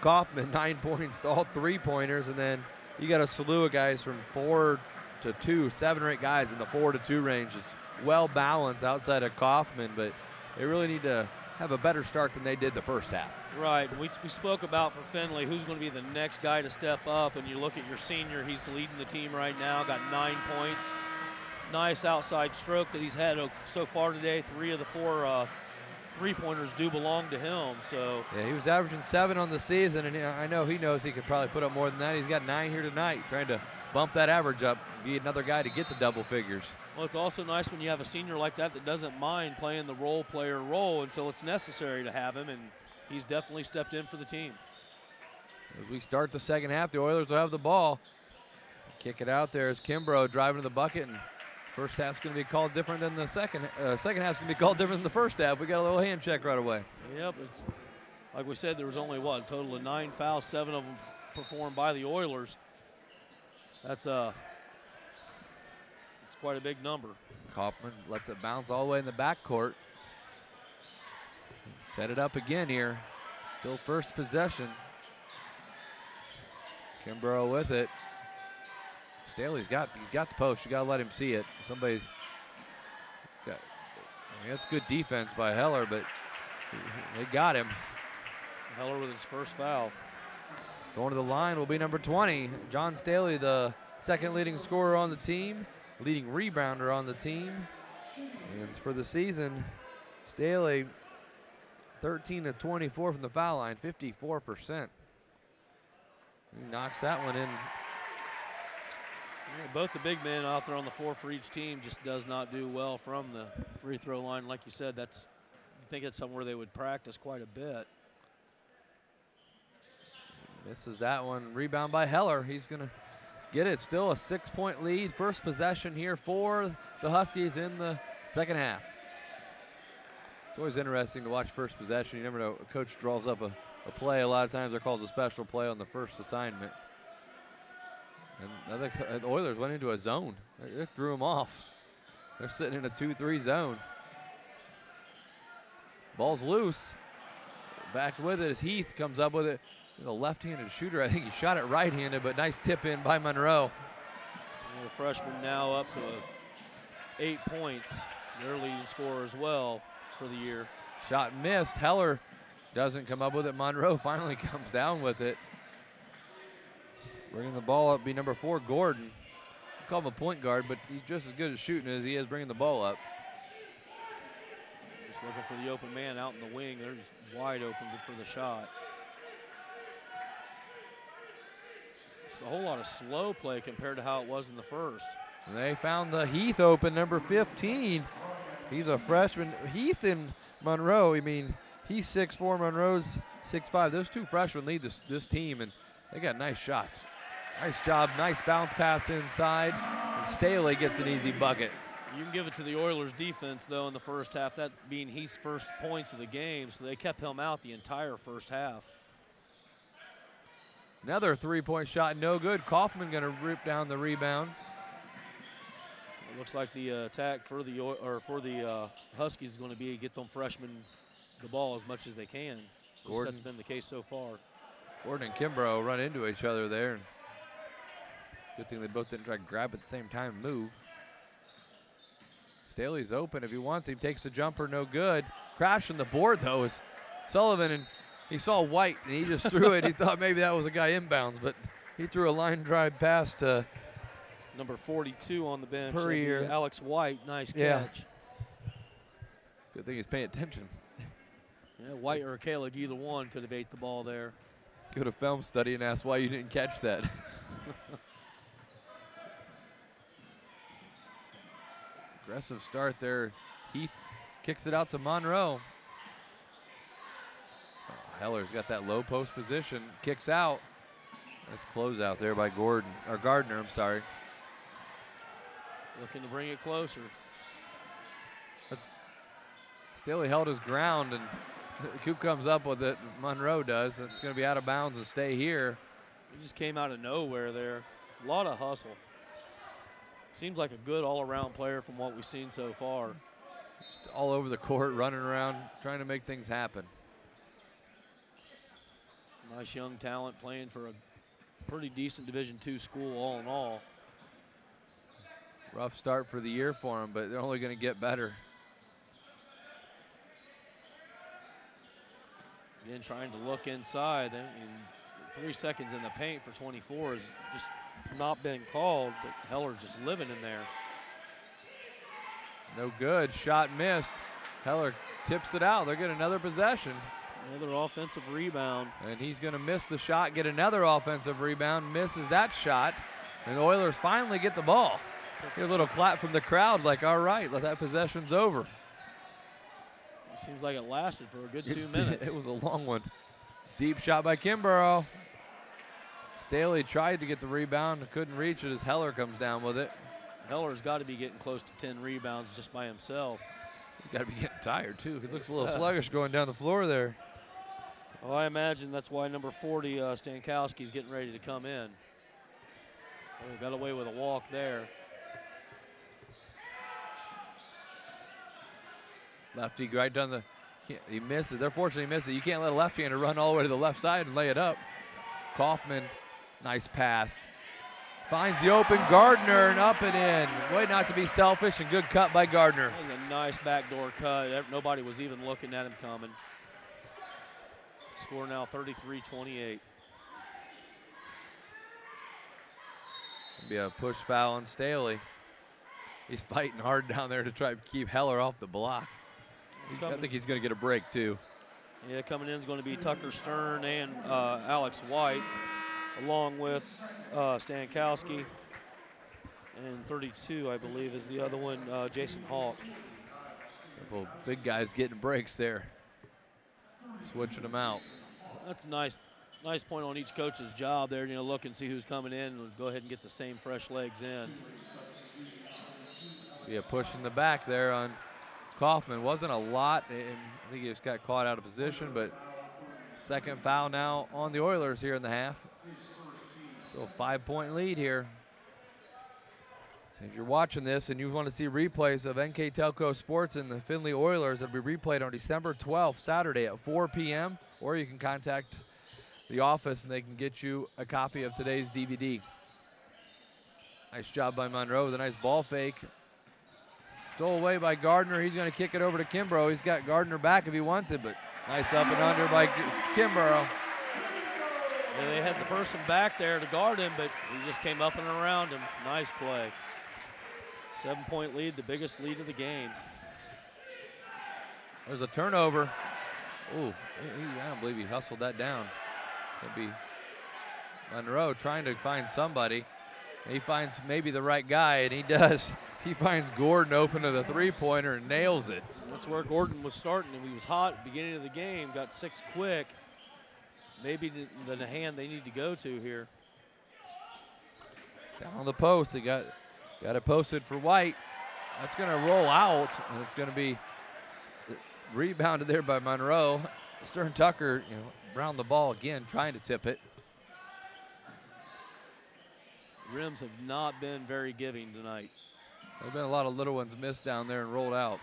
Kaufman, 9 points, all 3-pointers, and then you got a slew of guys from 4 to 2, 7 or 8 guys in the 4 to 2 range. It's well balanced outside of Kaufman, but they really need to have a better start than they did the first half. Right. We spoke about for Findlay who's going to be the next guy to step up, and you look at your senior, he's leading the team right now, got 9 points. Nice outside stroke that he's had so far today. 3 of the 4 three-pointers do belong to him. So yeah, he was averaging 7 on the season, and I know he knows he could probably put up more than that. He's got 9 here tonight, trying to bump that average up, be another guy to get to double figures. Well, it's also nice when you have a senior like that doesn't mind playing the role player role until it's necessary to have him, and he's definitely stepped in for the team. As we start the second half, the Oilers will have the ball. Kick it out there as Kimbrough driving to the bucket, and first half's going to be called different than the second half's going to be called different than the first half. We got a little hand check right away. Yep, it's like we said, there was only a total of 9 fouls, 7 of them performed by the Oilers. That's quite a big number. Kaufman lets it bounce all the way in the backcourt. Set it up again here. Still first possession. Kimbrough with it. Staley's got the post. You got to let him see it. Somebody's got. I mean, that's good defense by Heller, but they got him. Heller with his first foul. Going to the line will be number 20, John Staley, the second leading scorer on the team, leading rebounder on the team. And for the season, Staley 13 of 24 from the foul line, 54%. He knocks that one in. Yeah, both the big men out there on the floor for each team just does not do well from the free throw line. Like you said, I think it's somewhere they would practice quite a bit. Misses that one. Rebound by Heller. He's going to get it. Still a 6-point lead. First possession here for the Huskies in the second half. It's always interesting to watch first possession. You never know. A coach draws up a play. A lot of times they're called a special play on the first assignment. And the Oilers went into a zone. They threw them off. They're sitting in a 2-3 zone. Ball's loose. Back with it as Heath comes up with it. The left-handed shooter. I think he shot it right-handed, but nice tip in by Monroe. And the freshman now up to 8 points. Their leading scorer as well for the year. Shot missed. Heller doesn't come up with it. Monroe finally comes down with it. Bringing the ball up be number 4, Gordon. We call him a point guard, but he's just as good at shooting as he is bringing the ball up. Just looking for the open man out in the wing. They're just wide open for the shot. It's a whole lot of slow play compared to how it was in the first. And they found the Heath open, number 15. He's a freshman. Heath and Monroe, I mean, he's 6'4", Monroe's 6'5". Those 2 freshmen lead this team, and they got nice shots. Nice job, nice bounce pass inside. And Staley gets an easy bucket. You can give it to the Oilers defense, though, in the first half, that being Heath's first points of the game, so they kept him out the entire first half. Another 3-point shot, no good. Kaufman going to rip down the rebound. It looks like the attack for the Huskies is going to be get them freshmen the ball as much as they can. That's been the case so far. Gordon and Kimbrough run into each other there. And good thing they both didn't try to grab at the same time and move. Staley's open if he wants. He takes the jumper, no good. Crashing the board, though, is Sullivan, and he saw White, and he just threw it. He thought maybe that was a guy inbounds, but he threw a line drive pass to number 42 on the bench, Purrier. Alex White. Nice catch. Yeah. Good thing he's paying attention. Yeah, White or Kalig, either one could have ate the ball there. Go to film study and ask why you didn't catch that. Aggressive start there. Heath kicks it out to Monroe. Oh, Heller's got that low post position. Kicks out. Nice close out there by Gardner, I'm sorry. Looking to bring it closer. Staley held his ground, and who comes up with it? Monroe does. It's going to be out of bounds and stay here. He just came out of nowhere there. A lot of hustle. Seems like a good all-around player from what we've seen so far. Just all over the court, running around, trying to make things happen. Nice young talent playing for a pretty decent Division II school all in all. Rough start for the year for him, but they're only going to get better. Again, trying to look inside. 3 seconds in the paint for 24 has just not been called, but Heller's just living in there. No good. Shot missed. Heller tips it out. They'll get another possession. Another offensive rebound. And he's going to miss the shot, get another offensive rebound, misses that shot, and the Oilers finally get the ball. Get a little clap from the crowd like, all right, that possession's over. It seems like it lasted for a good 2 minutes. It was a long one. Deep shot by Kimbrough. Staley tried to get the rebound and couldn't reach it as Heller comes down with it. Heller's got to be getting close to 10 rebounds just by himself. He's got to be getting tired, too. He looks a little sluggish going down the floor there. Well, I imagine that's why number 40, Stankowski's getting ready to come in. Oh, got away with a walk there. Lefty right down the, he missed it. They're fortunate he missed it. You can't let a left-hander run all the way to the left side and lay it up. Kaufman, nice pass. Finds the open Gardner and up and in. Way not to be selfish, and good cut by Gardner. That was a nice backdoor cut. Nobody was even looking at him coming. Score now 33-28. Be a push foul on Staley. He's fighting hard down there to try to keep Heller off the block. I think he's going to get a break, too. Yeah, coming in is going to be Tucker Stern and Alex White, along with Stankowski. And 32, I believe, is the other one, Jason Hawk. Couple big guys getting breaks there. Switching them out. That's a nice point on each coach's job there. Look and see who's coming in and go ahead and get the same fresh legs in. Yeah, pushing the back there on Kaufman. Wasn't a lot. I think he just got caught out of position, but second foul now on the Oilers here in the half. So 5-point lead here. So if you're watching this and you want to see replays of NKTelco Sports and the Findlay Oilers, it'll be replayed on December 12th, Saturday at 4 p.m., or you can contact the office and they can get you a copy of today's DVD. Nice job by Monroe with a nice ball fake. Stole away by Gardner. He's going to kick it over to Kimbrough. He's got Gardner back if he wants it, but nice up and under by Kimbrough. Yeah, they had the person back there to guard him, but he just came up and around him. Nice play. 7-point lead, the biggest lead of the game. There's a turnover. Ooh, I don't believe he hustled that down. It'll be Monroe trying to find somebody. He finds maybe the right guy, and he does. He finds Gordon open to the three-pointer and nails it. That's where Gordon was starting, and he was hot at the beginning of the game, got 6 quick. Maybe the hand they need to go to here. Down on the post, they got it posted for White. That's going to roll out, and it's going to be rebounded there by Monroe. Stern Tucker, around the ball again, trying to tip it. Rims have not been very giving tonight. There's been a lot of little ones missed down there and rolled out.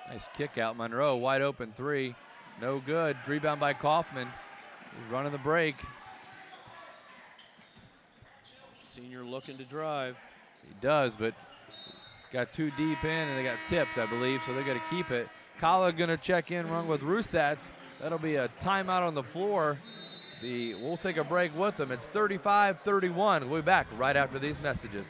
Nice kick out. Monroe, wide open three. No good. Rebound by Kaufman. He's running the break. Senior looking to drive. He does, but got too deep in and they got tipped, I believe, so they're going to keep it. Kala going to check in, run with Rusatz. That'll be a timeout on the floor. We'll take a break with them. It's 35-31. We'll be back right after these messages.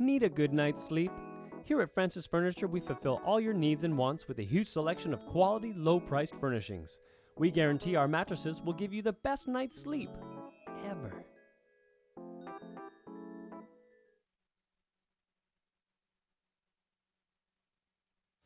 Need a good night's sleep? Here at Francis Furniture, we fulfill all your needs and wants with a huge selection of quality, low-priced furnishings. We guarantee our mattresses will give you the best night's sleep ever.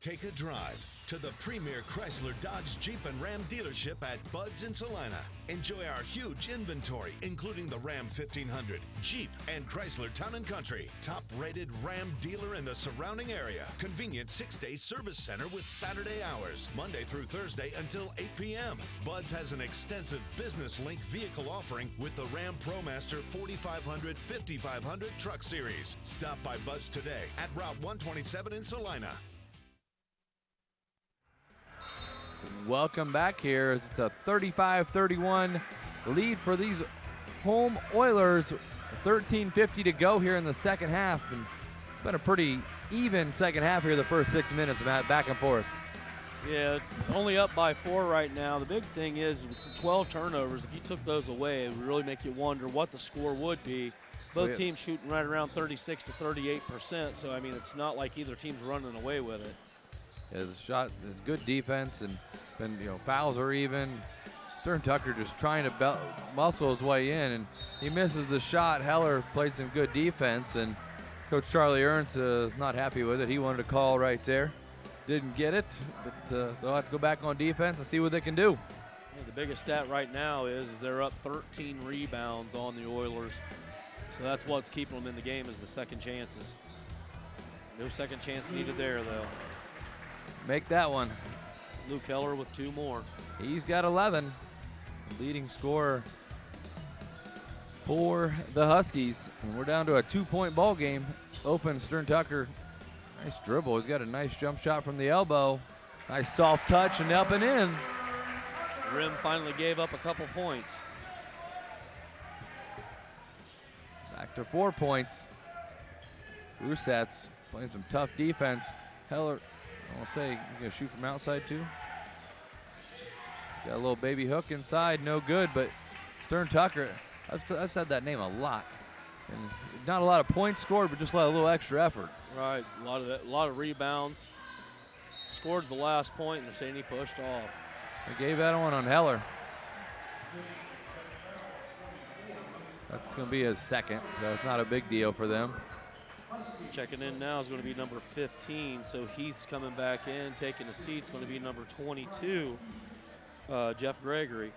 Take a drive to the premier Chrysler, Dodge, Jeep, and Ram dealership at Bud's in Salina. Enjoy our huge inventory, including the Ram 1500, Jeep, and Chrysler Town & Country. Top-rated Ram dealer in the surrounding area. Convenient 6-day service center with Saturday hours, Monday through Thursday until 8 p.m. Bud's has an extensive business link vehicle offering with the Ram ProMaster 4500, 5500 truck series. Stop by Bud's today at Route 127 in Salina. Welcome back here. It's a 35-31 lead for these home Oilers. 13:50 to go here in the second half. And it's been a pretty even second half here, the first 6 minutes, Matt, back and forth. Yeah, only up by 4 right now. The big thing is with 12 turnovers, if you took those away, it would really make you wonder what the score would be. Both teams shooting right around 36 to 38%, so, I mean, it's not like either team's running away with it. Yeah, the shot is good defense, and then fouls are even. Stern Tucker just trying to muscle his way in, and he misses the shot. Heller played some good defense, and Coach Charlie Ernst is not happy with it. He wanted a call right there, didn't get it, but they'll have to go back on defense and see what they can do. Yeah, the biggest stat right now is they're up 13 rebounds on the Oilers, so that's what's keeping them in the game is the second chances. No second chance needed there, though. Make that one. Luke Heller with 2 more. He's got 11. Leading scorer for the Huskies. And we're down to a 2-point ball game. Open Stern Tucker. Nice dribble. He's got a nice jump shot from the elbow. Nice soft touch and up and in. Rim finally gave up a couple points. Back to 4 points. Rousset's playing some tough defense. Heller, I'll say, he's going to shoot from outside too. Got a little baby hook inside, no good, but Stern Tucker, I've said that name a lot. And not a lot of points scored, but just a little extra effort. Right, a lot of rebounds. Scored the last point, and they're saying he pushed off. They gave that one on Heller. That's going to be his second, so it's not a big deal for them. Checking in now is going to be number 15, so Heath's coming back in, taking a seat. It's going to be number 22, Jeff Gregory.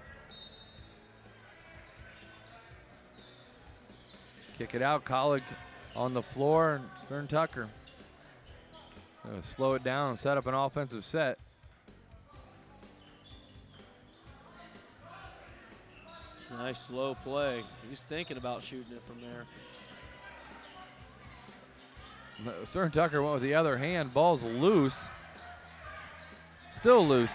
Kick it out, Colleague on the floor, and Stern Tucker. Gonna slow it down and set up an offensive set. It's a nice slow play. He's thinking about shooting it from there. Stern Tucker went with the other hand. Ball's loose. Still loose.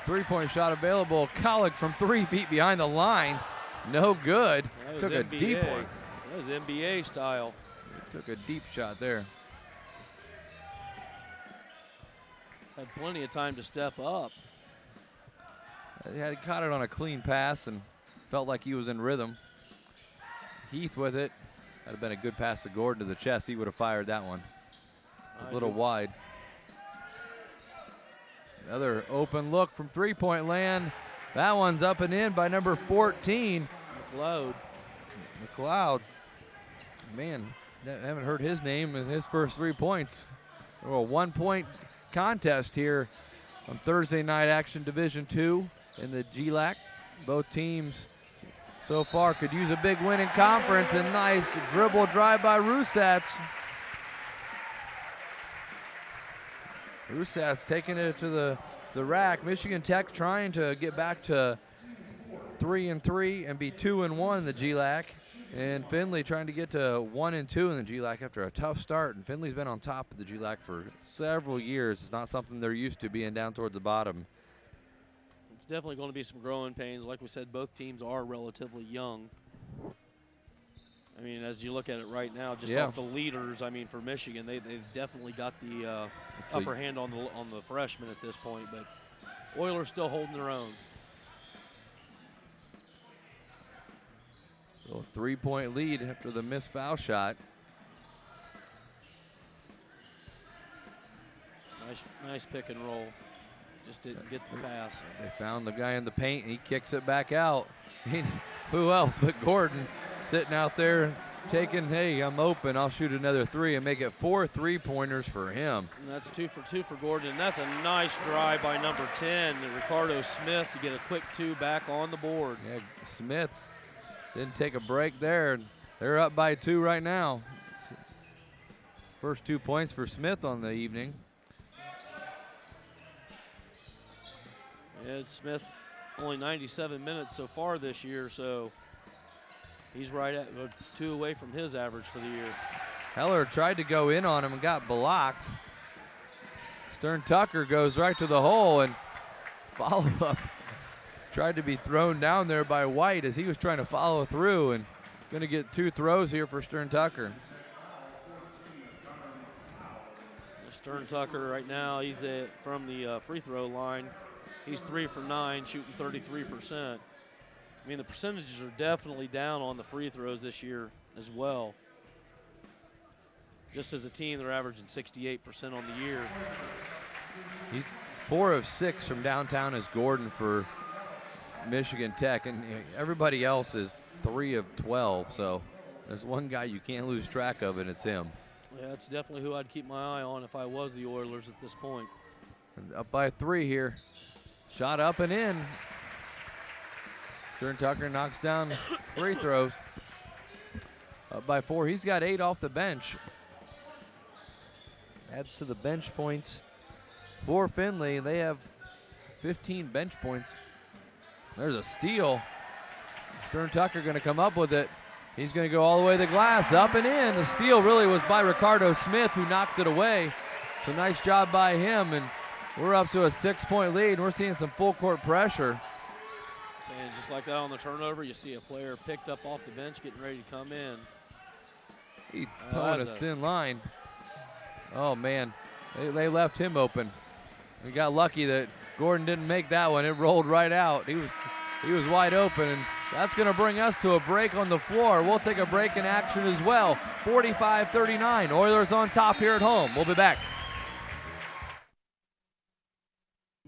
3-point shot available. Colleague from 3 feet behind the line. No good. Took a deep one. That was NBA style. He took a deep shot there. Had plenty of time to step up. He caught it on a clean pass and felt like he was in rhythm. Heath with it. That'd have been a good pass to Gordon to the chest. He would have fired that one. A little wide. Another open look from 3-point land. That one's up and in by number 14. McLeod. Man, I haven't heard his name in his first 3 points. A 1-point contest here on Thursday night action Division II in the GLAC. Both teams so far could use a big win in conference, and nice dribble drive by Rousset's. Rousset's taking it to the rack. Michigan Tech trying to get back to 3-3 and be 2-1 in the GLAC. And Findlay trying to get to 1-2 in the GLAC after a tough start. And Findlay's been on top of the GLAC for several years. It's not something they're used to, being down towards the bottom. It's definitely going to be some growing pains. Like we said, both teams are relatively young. I mean, as you look at it right now, just off the leaders, I mean, for Michigan, they've definitely got the upper hand on the freshmen at this point. But Oilers still holding their own. So 3-point lead after the missed foul shot. Nice pick and roll. Just didn't get the pass. They found the guy in the paint, and he kicks it back out. Who else but Gordon sitting out there taking, hey, I'm open, I'll shoot another three, and make it 4 3-pointers for him. And that's 2 for 2 for Gordon. And that's a nice drive by number 10, Ricardo Smith, to get a quick 2 back on the board. Yeah, Smith didn't take a break there. They're up by 2 right now. First 2 points for Smith on the evening. Ed Smith, only 97 minutes so far this year, so he's right at 2 away from his average for the year. Heller tried to go in on him and got blocked. Stern Tucker goes right to the hole and follow up. Tried to be thrown down there by White as he was trying to follow through, and going to get 2 throws here for Stern Tucker. Stern Tucker right now, he's from the free throw line. He's 3 for 9, shooting 33%. I mean, the percentages are definitely down on the free throws this year as well. Just as a team, they're averaging 68% on the year. He's 4 of 6 from downtown as Gordon for Michigan Tech, and everybody else is 3 of 12. So there's one guy you can't lose track of, and it's him. Yeah, that's definitely who I'd keep my eye on if I was the Oilers at this point. And up by 3 here. Shot up and in. Stern Tucker knocks down free throws. Up by 4. He's got 8 off the bench. Adds to the bench points for Findlay. They have 15 bench points. There's a steal. Stern Tucker going to come up with it. He's going to go all the way to the glass, up and in. The steal really was by Ricardo Smith, who knocked it away. So nice job by him, and we're up to a 6-point lead. We're seeing some full court pressure. And just like that on the turnover, you see a player picked up off the bench getting ready to come in. He's towing a thin line. Oh, man. They left him open. We got lucky that Gordon didn't make that one. It rolled right out. He was wide open, and that's going to bring us to a break on the floor. We'll take a break in action as well. 45-39. Oilers on top here at home. We'll be back.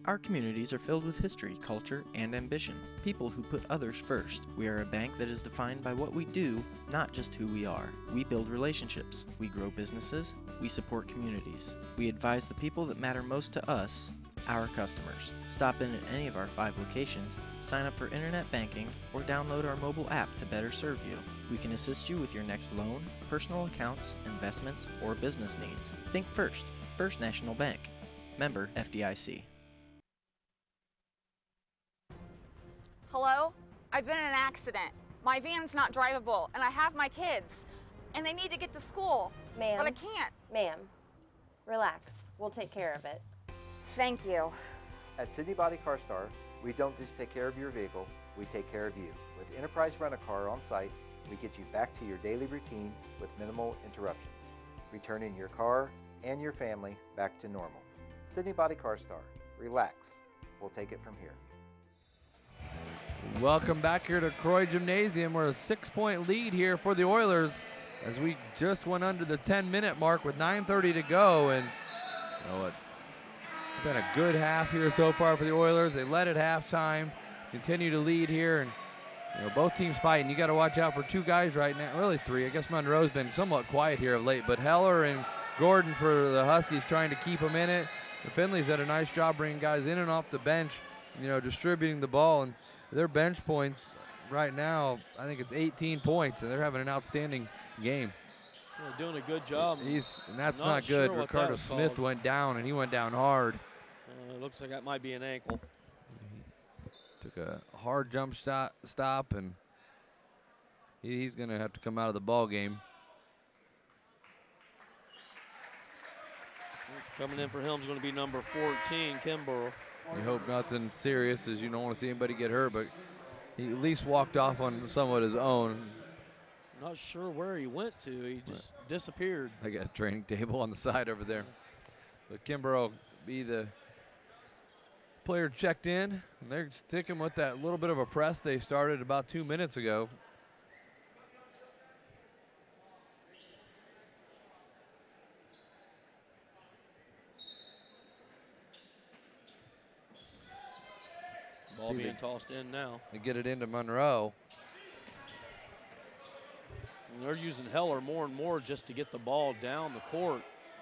Our communities are filled with history, culture, and ambition. People who put others first. We are a bank that is defined by what we do, not just who we are. We build relationships. We grow businesses. We support communities. We advise the people that matter most to us, our customers. Stop in at any of our 5 locations, sign up for internet banking, or download our mobile app to better serve you. We can assist you with your next loan, personal accounts, investments, or business needs. Think first. First National Bank. Member FDIC. Hello? I've been in an accident. My van's not drivable, and I have my kids, and they need to get to school, Ma'am. but I can't. Ma'am, relax. We'll take care of it. Thank you. At Sydney Body Car Star, we don't just take care of your vehicle, we take care of you. With Enterprise Rent-A-Car on site, we get you back to your daily routine with minimal interruptions, returning your car and your family back to normal. Sydney Body Car Star. Relax. We'll take it from here. Welcome back here to Croy Gymnasium. We're a 6-point lead here for the Oilers as we just went under the 10-minute mark with 9:30 to go. And it's been a good half here so far for the Oilers. They led at halftime, continue to lead here, and both teams fighting. You got to watch out for 2 guys right now, really 3. I guess Monroe's been somewhat quiet here of late, but Heller and Gordon for the Huskies trying to keep them in it. The Findlay's did a nice job bringing guys in and off the bench, distributing the ball, and their bench points right now, I think it's 18 points, and they're having an outstanding game. They're doing a good job. And that's not good. Sure Ricardo Smith went down, and he went down hard. It looks like that might be an ankle. Took a hard jump stop, and he's going to have to come out of the ball game. Coming in for him is going to be number 14, Kimbrough. We hope nothing serious, as you don't want to see anybody get hurt, but he at least walked off on somewhat his own. Not sure where he went to. He just disappeared. I got a training table on the side over there. But Kimbrough be the player checked in, and they're sticking with that little bit of a press they started about 2 minutes ago. Ball being tossed in now. They get it into Monroe. And they're using Heller more and more just to get the ball down the court.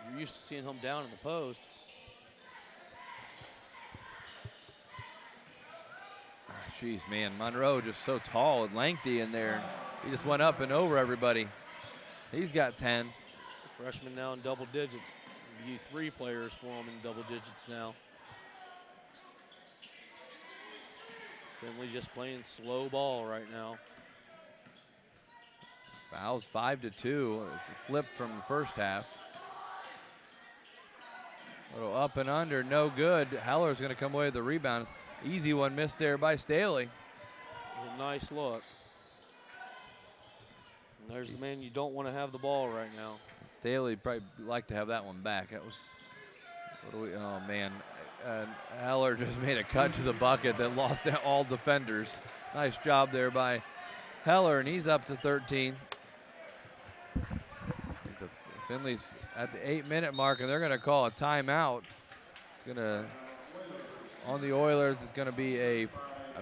You're used to seeing him down in the post. Jeez, man, Monroe just so tall and lengthy in there. He just went up and over everybody. He's got 10. The freshman now in double digits. Be 3 players for him in double digits now. Findlay just playing slow ball right now. Fouls 5-2. It's a flip from the first half. Little up and under, no good. Heller's going to come away with the rebound. Easy one missed there by Staley. It was a nice look. And there's the man you don't want to have the ball right now. Staley probably like to have that one back. That was, oh man. Heller just made a cut to the bucket that lost all defenders. Nice job there by Heller, and he's up to 13. Findlay's at the 8-minute mark, and they're going to call a timeout. It's going to, on the Oilers, it's going to be I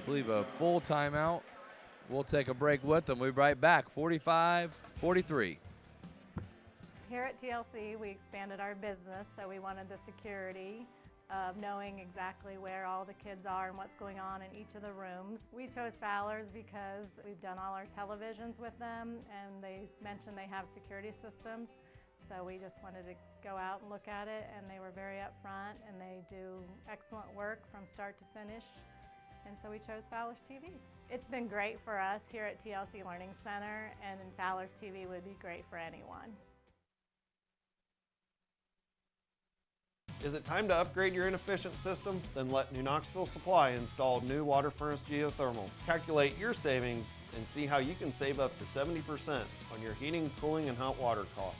believe, a full timeout. We'll take a break with them. We'll be right back, 45-43. Here at TLC, we expanded our business, so we wanted the security of knowing exactly where all the kids are and what's going on in each of the rooms. We chose Fowler's because we've done all our televisions with them, and they mentioned they have security systems. So we just wanted to go out and look at it, and they were very upfront, and they do excellent work from start to finish. And so we chose Fowler's TV. It's been great for us here at TLC Learning Center, and Fowler's TV would be great for anyone. Is it time to upgrade your inefficient system? Then let New Knoxville Supply install new water furnace geothermal. Calculate your savings and see how you can save up to 70% on your heating, cooling, and hot water costs.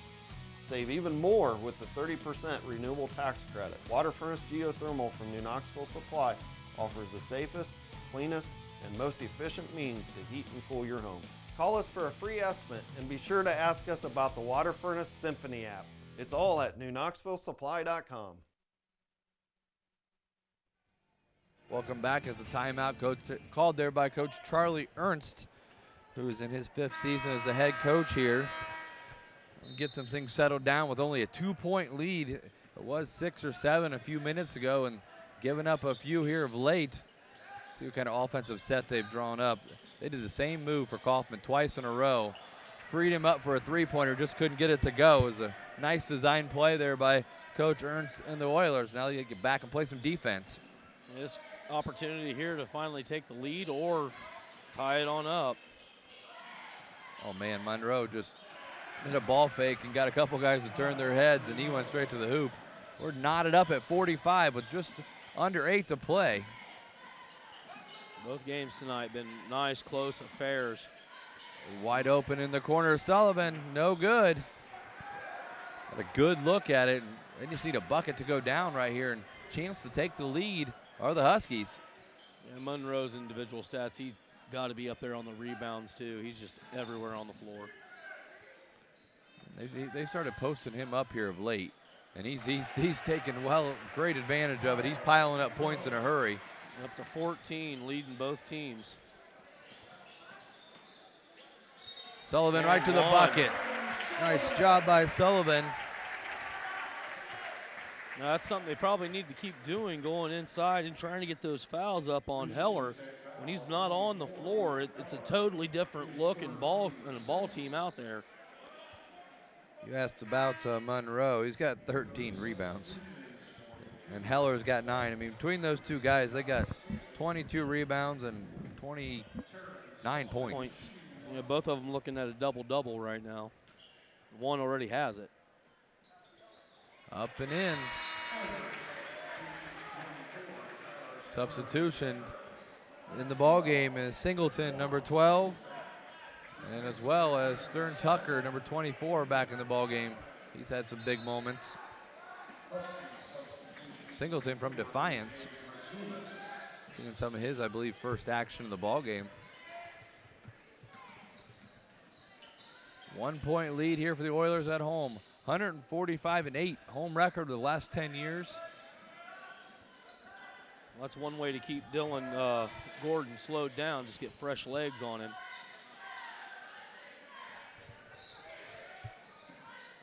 Save even more with the 30% renewable tax credit. Water furnace geothermal from New Knoxville Supply offers the safest, cleanest, and most efficient means to heat and cool your home. Call us for a free estimate and be sure to ask us about the Water Furnace Symphony app. It's all at newknoxvillesupply.com. Welcome back as the timeout called there by Coach Charlie Ernst, who is in his 5th season as the head coach here. Get some things settled down with only a 2-point lead. It was 6 or 7 a few minutes ago, and giving up a few here of late. See what kind of offensive set they've drawn up. They did the same move for Kaufman twice in a row. Freed him up for a 3-pointer, just couldn't get it to go. It was a nice design play there by Coach Ernst and the Oilers. Now they get back and play some defense. This opportunity here to finally take the lead or tie it on up. Oh man, Monroe just did a ball fake and got a couple guys to turn their heads, and he went straight to the hoop. We're knotted up at 45 with just under 8 to play. Both games tonight been nice, close affairs. Wide open in the corner, Sullivan, no good. Got a good look at it. They just need a bucket to go down right here, and chance to take the lead are the Huskies. Yeah, Monroe's individual stats, he's got to be up there on the rebounds too. He's just everywhere on the floor. They started posting him up here of late, and he's taken great advantage of it. He's piling up points in a hurry. Up to 14, leading both teams. Sullivan right to the bucket. Nice job by Sullivan. Now that's something they probably need to keep doing, going inside and trying to get those fouls up on Heller. When he's not on the floor, it's a totally different look and ball team out there. You asked about Monroe. He's got 13 rebounds. And Heller's got 9. I mean, between those two guys, they got 22 rebounds and 29 points. Yeah, both of them looking at a double-double right now. One already has it. Up and in. Substitution in the ball game is Singleton, number 12, and as well as Stern Tucker, number 24, back in the ball game. He's had some big moments. Singleton from Defiance. Seeing some of his, I believe, first action in the ball game. 1-point lead here for the Oilers at home. 145-8, home record of the last 10 years. That's one way to keep Dylan Gordon slowed down, just get fresh legs on him.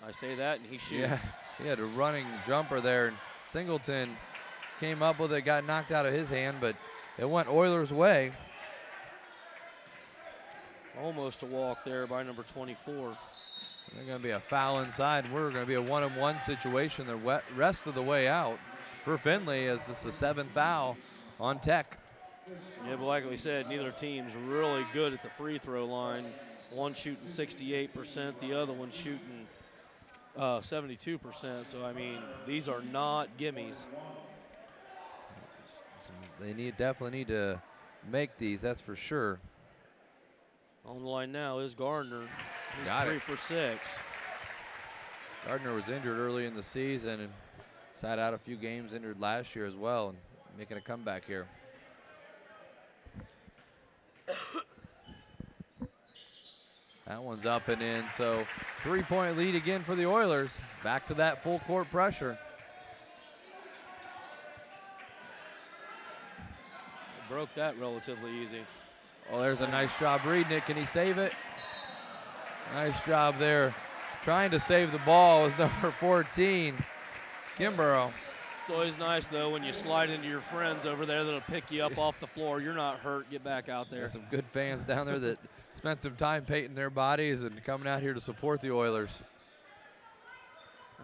I say that, and he shoots. Yeah, he had a running jumper there, and Singleton came up with it, got knocked out of his hand, but it went Oilers' way. Almost a walk there by number 24. There's going to be a foul inside. We're going to be a 1-on-1 situation the rest of the way out for Findlay, as it's the 7th foul on Tech. Yeah, but like we said, neither team's really good at the free throw line. One shooting 68%, the other one shooting 72%. So, I mean, these are not gimmies. They definitely need to make these, that's for sure. On the line now is Gardner. He's Got 3 it. for 6. Gardner was injured early in the season and sat out a few games, injured last year as well, and making a comeback here. That one's up and in, so 3-point lead again for the Oilers. Back to that full court pressure. Broke that relatively easy. Oh, there's a nice job reading it. Can he save it? Nice job there. Trying to save the ball was number 14, Kimbrough. It's always nice, though, when you slide into your friends over there that'll pick you up off the floor. You're not hurt. Get back out there. There's some good fans down there that spent some time painting their bodies and coming out here to support the Oilers.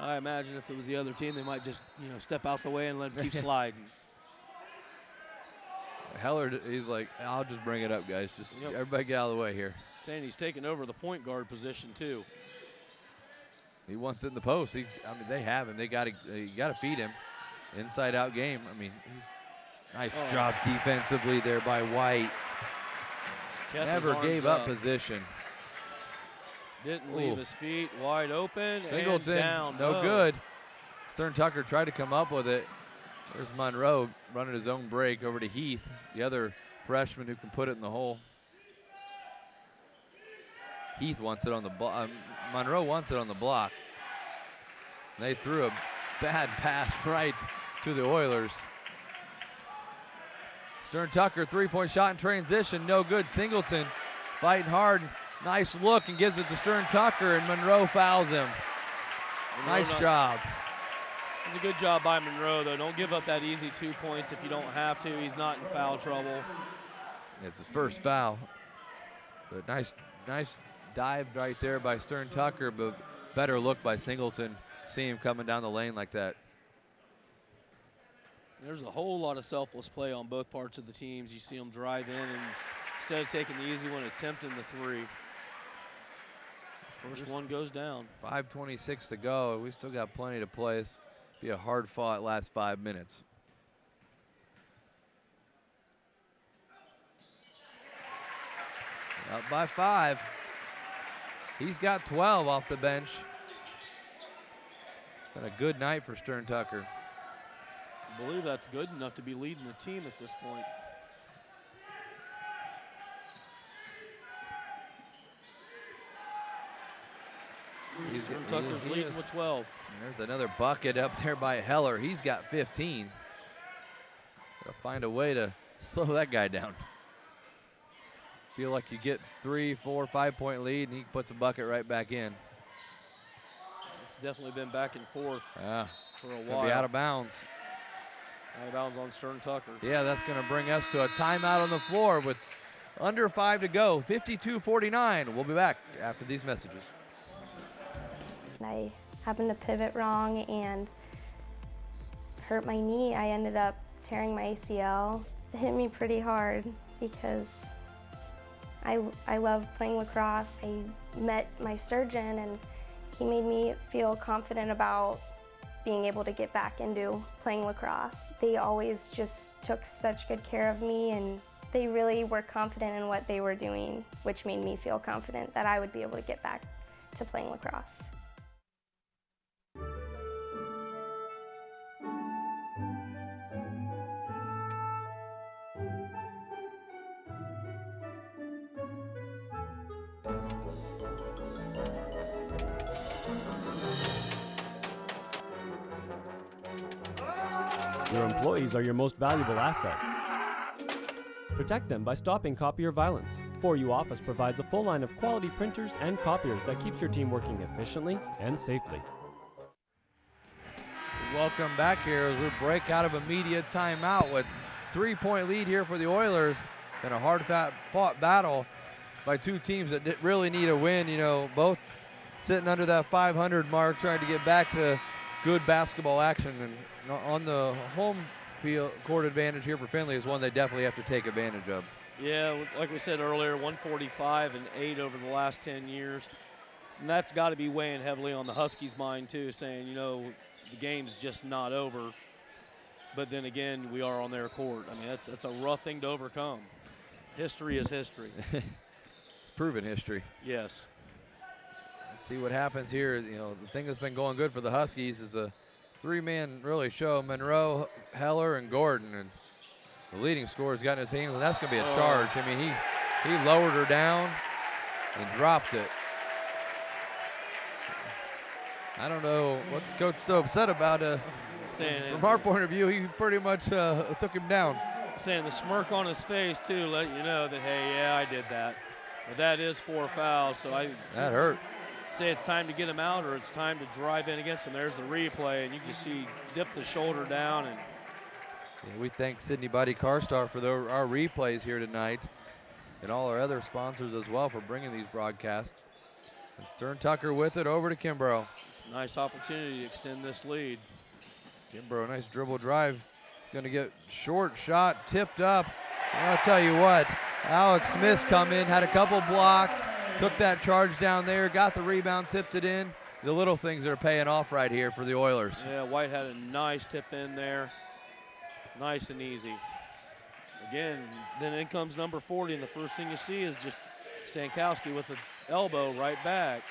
I imagine if it was the other team, they might just, step out the way and let them keep sliding. Heller, he's like, I'll just bring it up, guys. Just everybody get out of the way here. Saying he's taking over the point guard position, too. He wants it in the post. I mean, they have him. You got to feed him. Inside-out game. I mean, nice job defensively there by White. Kept Never his gave arms up position. Didn't leave his feet wide open. Singleton, and down. no good. Stern Tucker tried to come up with it. There's Monroe running his own break over to Heath, the other freshman who can put it in the hole. Heath wants it on the block. Monroe wants it on the block. They threw a bad pass right to the Oilers. Stern Tucker, 3-point shot in transition, no good. Singleton fighting hard. Nice look and gives it to Stern Tucker, and Monroe fouls him. Nice job. It's a good job by Monroe, though. Don't give up that easy 2 points if you don't have to. He's not in foul trouble. It's his first foul. But nice dive right there by Stern Tucker, but better look by Singleton. See him coming down the lane like that. There's a whole lot of selfless play on both parts of the teams. You see them drive in, and instead of taking the easy one, attempting the 3. First one goes down. 5:26 to go. We still got plenty to play. It's be a hard-fought last 5 minutes. Up by 5. He's got 12 off the bench. Been a good night for Stern Tucker. I believe that's good enough to be leading the team at this point. Stern Tucker's leading with 12. And there's another bucket up there by Heller. He's got 15. Gotta find a way to slow that guy down. Feel like you get 3, 4, 5-point lead, and he puts a bucket right back in. It's definitely been back and forth for a while. Be out of bounds. Out of bounds on Stern Tucker. Yeah, that's going to bring us to a timeout on the floor with under 5 to go. 52-49. We'll be back after these messages. I happened to pivot wrong and hurt my knee. I ended up tearing my ACL. It hit me pretty hard because I love playing lacrosse. I met my surgeon and he made me feel confident about being able to get back into playing lacrosse. They always just took such good care of me, and they really were confident in what they were doing, which made me feel confident that I would be able to get back to playing lacrosse. Your employees are your most valuable asset. Protect them by stopping copier violence. 4U Office provides a full line of quality printers and copiers that keeps your team working efficiently and safely. Welcome back here as we break out of immediate timeout with 3-point lead here for the Oilers in a hard-fought battle by two teams that really need a win. You know, both sitting under that 500 mark, trying to get back to good basketball action. And on the home field court advantage here for Findlay is one they definitely have to take advantage of. Yeah, like we said earlier, 145-8 over the last 10 years. And that's got to be weighing heavily on the Huskies' mind, too, saying, you know, the game's just not over. But then again, we are on their court. I mean, that's a rough thing to overcome. History is history. It's proven history. Yes. Let's see what happens here. You know, the thing that's been going good for the Huskies is a three-man really show. Monroe, Heller, and Gordon. And the leading scorer's got in his hands, and that's going to be a charge. I mean, he lowered her down and dropped it. I don't know what the coach is so upset about. From our point of view, he pretty much took him down. Saying the smirk on his face, too, let you know that, hey, yeah, I did that. But that is 4 fouls, so that hurt. Say it's time to get him out or it's time to drive in against him. There's the replay, and you can see dip the shoulder down. And yeah, we thank Sydney Buddy Carstar for our replays here tonight and all our other sponsors as well for bringing these broadcasts. Stern Tucker with it over to Kimbrough. It's a nice opportunity to extend this lead. Kimbrough, nice dribble drive. Going to get short shot, tipped up. And I'll tell you what, Alex Smith's come in, had a couple blocks, took that charge down there, got the rebound, tipped it in. The little things that are paying off right here for the Oilers. Yeah, White had a nice tip in there. Nice and easy. Again, then in comes number 40, and the first thing you see is just Stankowski with the elbow right back.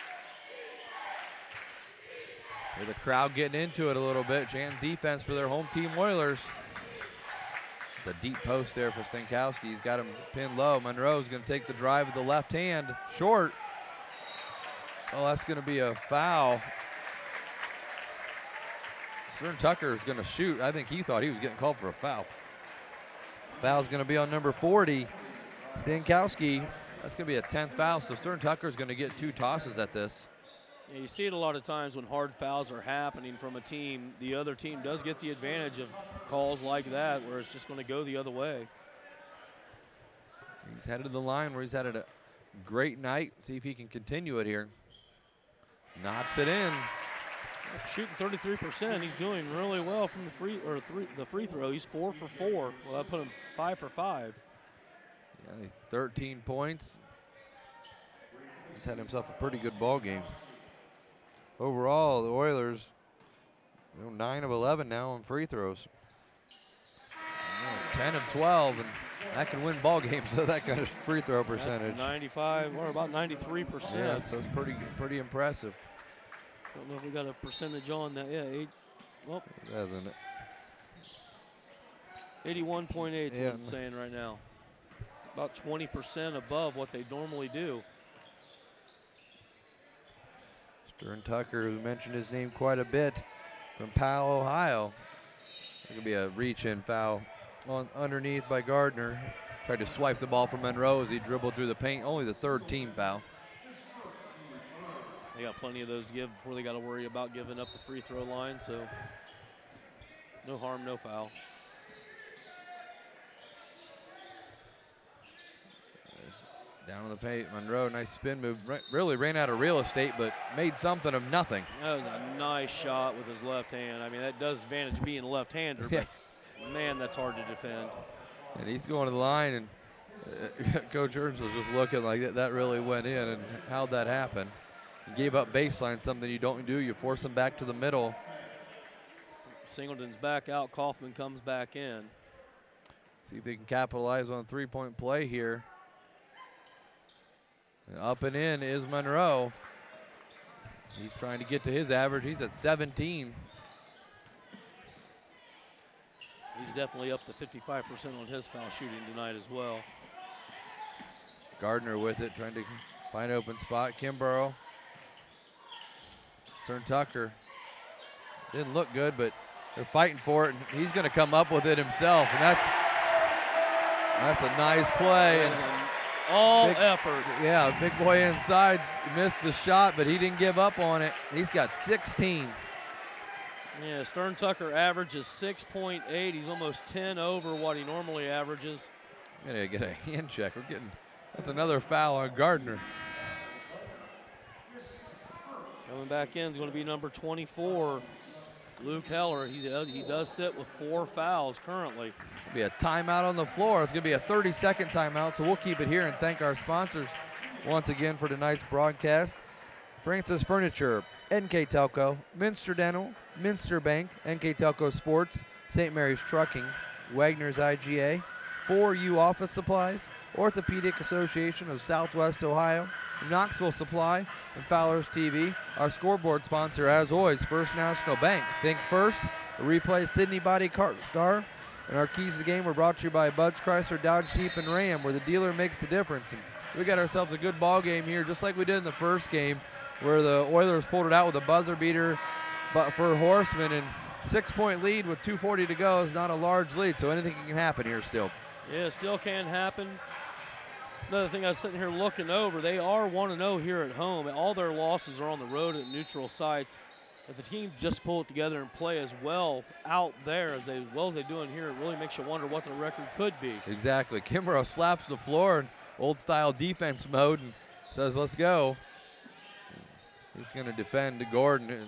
With the crowd getting into it a little bit, chanting defense for their home team Oilers. It's a deep post there for Stankowski. He's got him pinned low. Monroe's going to take the drive with the left hand. Short. Oh, that's going to be a foul. Stern Tucker is going to shoot. I think he thought he was getting called for a foul. Foul's going to be on number 40, Stankowski. That's going to be a 10th foul, so Stern Tucker is going to get 2 tosses at this. Yeah, you see it a lot of times when hard fouls are happening from a team. The other team does get the advantage of calls like that where it's just going to go the other way. He's headed to the line where he's had a great night. See if he can continue it here. Knocks it in. Shooting 33%. He's doing really well from the free throw. He's 4 for 4. Well, that put him 5 for 5. Yeah, 13 points. He's had himself a pretty good ball game. Overall, the Oilers, 9 of 11 now on free throws. 10 of 12, and that can win ball games with that kind of free throw percentage. That's 95 or about 93%. Yeah, so it's pretty impressive. Don't know if we got a percentage on that. Yeah, 8. Well, doesn't it? 81.8 is what it's saying right now. About 20% above what they normally do. Stern Tucker, who mentioned his name quite a bit, from Powell, Ohio. It could be a reach-in foul on underneath by Gardner. Tried to swipe the ball from Monroe as he dribbled through the paint. Only the 3rd team foul. They got plenty of those to give before they got to worry about giving up the free throw line, so no harm, no foul. Down on the paint, Monroe, nice spin move. Really ran out of real estate, but made something of nothing. That was a nice shot with his left hand. I mean, that does advantage being a left-hander, Yeah. but man, that's hard to defend. And he's going to the line, and Coach Ernst was just looking like that really went in, and how'd that happen? He gave up baseline, something you don't do. You force them back to the middle. Singleton's back out. Kaufman comes back in. See if they can capitalize on a 3-point play here. And up and in is Monroe. He's trying to get to his average. He's at 17. He's definitely up to 55% on his foul shooting tonight as well. Gardner with it, trying to find an open spot. Kimbrough. Stern Tucker didn't look good, but They're fighting for it, and he's going to come up with it himself, and that's a nice play. And all effort. Yeah, big boy inside missed the shot, but he didn't give up on it. He's got 16. Yeah, Stern Tucker averages 6.8. He's almost 10 over what he normally averages. Gonna get a hand check. That's another foul on Gardner. Coming back in is going to be number 24, Luke Heller. He does sit with 4 fouls currently. Be a timeout on the floor. It's going to be a 30-second timeout, so we'll keep it here and thank our sponsors once again for tonight's broadcast. Francis Furniture, NKTelco, Minster Dental, Minster Bank, NKTelco Sports, St. Mary's Trucking, Wagner's IGA, 4U Office Supplies, Orthopedic Association of Southwest Ohio, Knoxville Supply, and Fowler's TV. Our scoreboard sponsor, as always, First National Bank. Think first. A replay, Sydney Body Star. And our keys to the game were brought to you by Bud's Chrysler, Dodge, Jeep, and Ram, where the dealer makes the difference. And we got ourselves a good ball game here, just like we did in the first game, where the Oilers pulled it out with a buzzer beater for Horseman. And 6-point lead with 2:40 to go is not a large lead, so anything can happen here still. Yeah, it still can happen. Another thing I was sitting here looking over, they are 1-0 here at home. All their losses are on the road at neutral sites. If the team just pull it together and play as well out there as they do in here, it really makes you wonder what the record could be. Exactly. Kimbrough slaps the floor in old-style defense mode and says, let's go. He's going to defend to Gordon. And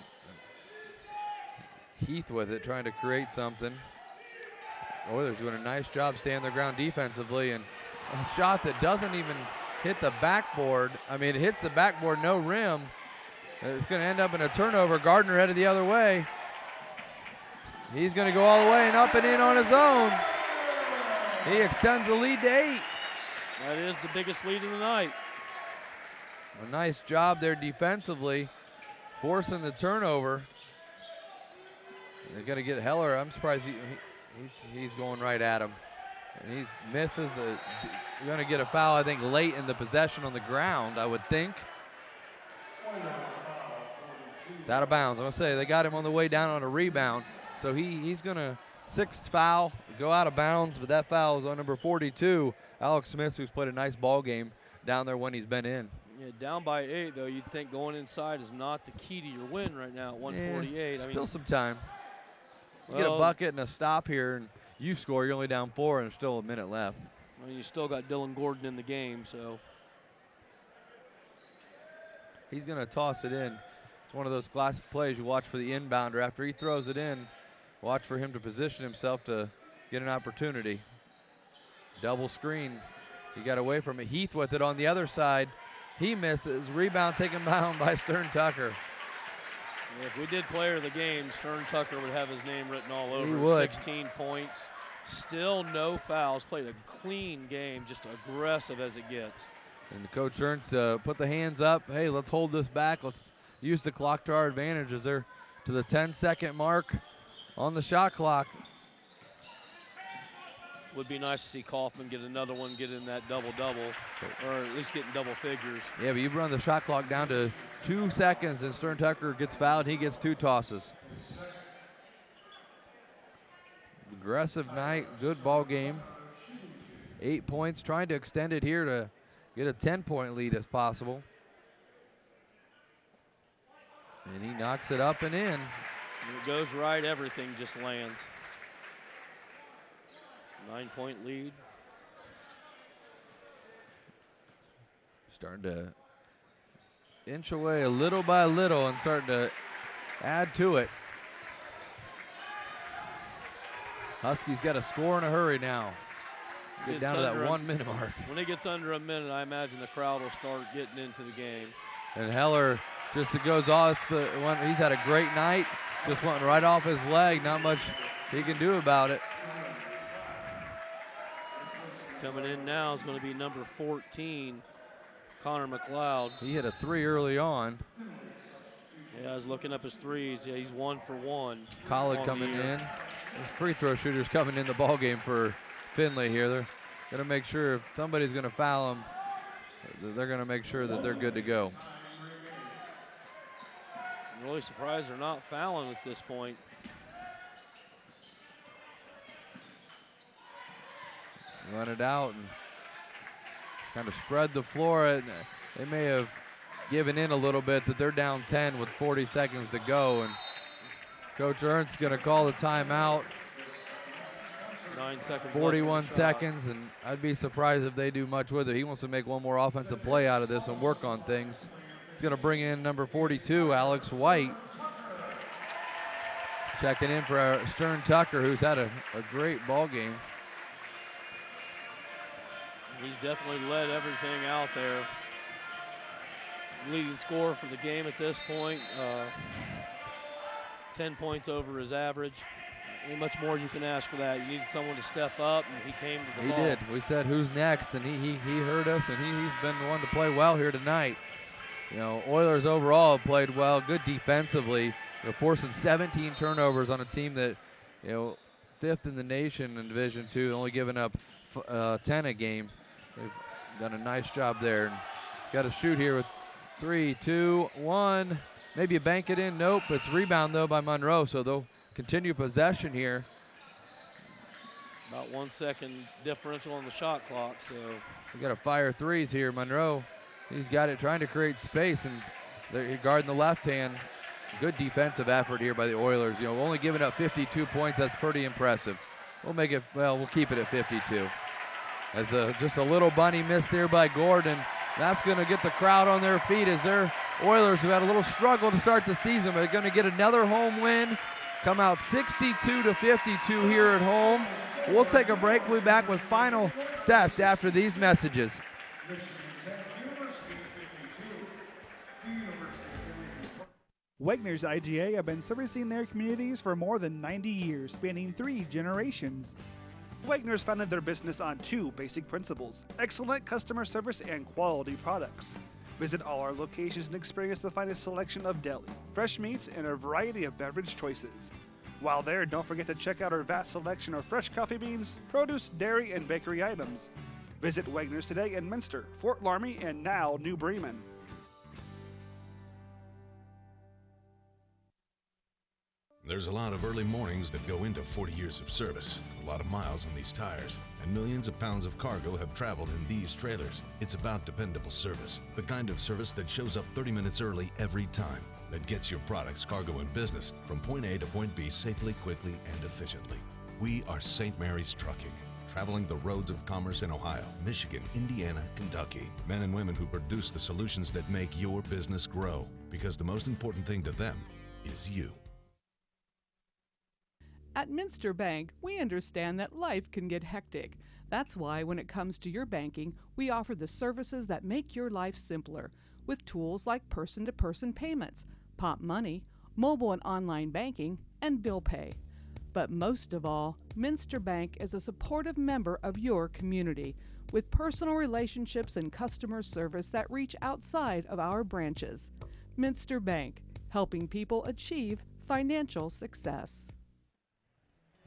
Heath with it, trying to create something. Oilers doing a nice job staying their ground defensively, and a shot that doesn't even hit the backboard. I mean, it hits the backboard, no rim. It's going to end up in a turnover. Gardner headed the other way. He's going to go all the way and up and in on his own. He extends the lead to 8. That is the biggest lead of the night. A nice job there defensively, forcing the turnover. They're going to get Heller. I'm surprised he's going right at him. And he misses. Going to get a foul, I think, late in the possession on the ground, I would think. It's out of bounds. I'm going to say they got him on the way down on a rebound. So he's going to, 6th foul, go out of bounds, but that foul is on number 42, Alex Smith, who's played a nice ball game down there when he's been in. Yeah, down by 8, though, you'd think going inside is not the key to your win right now at 148. Yeah, still some time. You get a bucket and a stop here, and you score. You're only down 4, and there's still a minute left. I mean, you still got Dylan Gordon in the game, so. He's going to toss it in. It's one of those classic plays you watch for the inbounder. After he throws it in, watch for him to position himself to get an opportunity. Double screen. He got away from it. Heath with it on the other side. He misses. Rebound taken down by Stern Tucker. Yeah, if we did player of the game, Stern Tucker would have his name written all over. He would. 16 points. Still no fouls. Played a clean game, just aggressive as it gets. And the coach turns to put the hands up. Hey, let's hold this back. Let's use the clock to our advantage as they're to the 10-second mark on the shot clock. Would be nice to see Kaufman get another one, get in that double-double, or at least get in double figures. Yeah, but you run the shot clock down to 2 seconds, and Stern Tucker gets fouled. He gets 2 tosses. Aggressive night, good ball game. 8 points, trying to extend it here to get a 10-point lead as possible. And he knocks it up and in. When it goes right, everything just lands. 9-point lead. Starting to inch away a little by little and starting to add to it. Huskies got to score in a hurry now. Get down to that 1 minute mark. When it gets under a minute, I imagine the crowd will start getting into the game. And Heller just goes off. It's the one. He's had a great night. Just went right off his leg. Not much he can do about it. Coming in now is going to be number 14, Connor McLeod. He hit a 3 early on. Yeah, I was looking up his threes. Yeah, he's 1 for 1. Collard coming in. Free throw shooters coming in the ball game for Findlay here. They're going to make sure if somebody's going to foul them, they're going to make sure that they're good to go. I'm really surprised they're not fouling at this point. run it out and kind of spread the floor. They may have given in a little bit that they're down 10 with 40 seconds to go, and Coach Ernst's going to call the timeout. 9 seconds 41 left on the seconds, and I'd be surprised if they do much with it. He wants to make one more offensive play out of this and work on things. He's going to bring in number 42, Alex White. Checking in for Stern Tucker, who's had a great ball game. He's definitely led everything out there. Leading scorer for the game at this point. 10 points over his average. Ain't much more you can ask for that. You need someone to step up, and he came to the ball. He did. We said, who's next? And he heard us, and he's been the one to play well here tonight. You know, Oilers overall have played well, good defensively. You know, forcing 17 turnovers on a team that, you know, 5th in the nation in Division II, only giving up 10 a game. They've done a nice job there. Got to shoot here with 3, 2, 1. Maybe you bank it in. Nope. It's rebound, though, by Monroe, so they'll continue possession here. About 1 second differential on the shot clock, so. We got to fire threes here. Monroe, he's got it, trying to create space, and they're guarding the left hand. Good defensive effort here by the Oilers. You know, only giving up 52 points. That's pretty impressive. We'll keep it at 52. As just a little bunny miss there by Gordon. That's going to get the crowd on their feet as their Oilers, who had a little struggle to start the season, but they're going to get another home win. Come out 62-52 here at home. We'll take a break. We'll be back with final stats after these messages. Wegner's IGA have been servicing their communities for more than 90 years, spanning 3 generations. Wegner's founded their business on 2 basic principles: excellent customer service and quality products. Visit all our locations and experience the finest selection of deli, fresh meats, and a variety of beverage choices. While there, don't forget to check out our vast selection of fresh coffee beans, produce, dairy, and bakery items. Visit Wegner's today in Minster, Fort Laramie, and now New Bremen. There's a lot of early mornings that go into 40 years of service, a lot of miles on these tires, and millions of pounds of cargo have traveled in these trailers. It's about dependable service, the kind of service that shows up 30 minutes early every time, that gets your products, cargo, and business from point A to point B safely, quickly, and efficiently. We are St. Mary's Trucking, traveling the roads of commerce in Ohio, Michigan, Indiana, Kentucky. Men and women who produce the solutions that make your business grow, because the most important thing to them is you. At Minster Bank, we understand that life can get hectic. That's why when it comes to your banking, we offer the services that make your life simpler, with tools like person-to-person payments, Pop Money, mobile and online banking, and bill pay. But most of all, Minster Bank is a supportive member of your community, with personal relationships and customer service that reach outside of our branches. Minster Bank, helping people achieve financial success.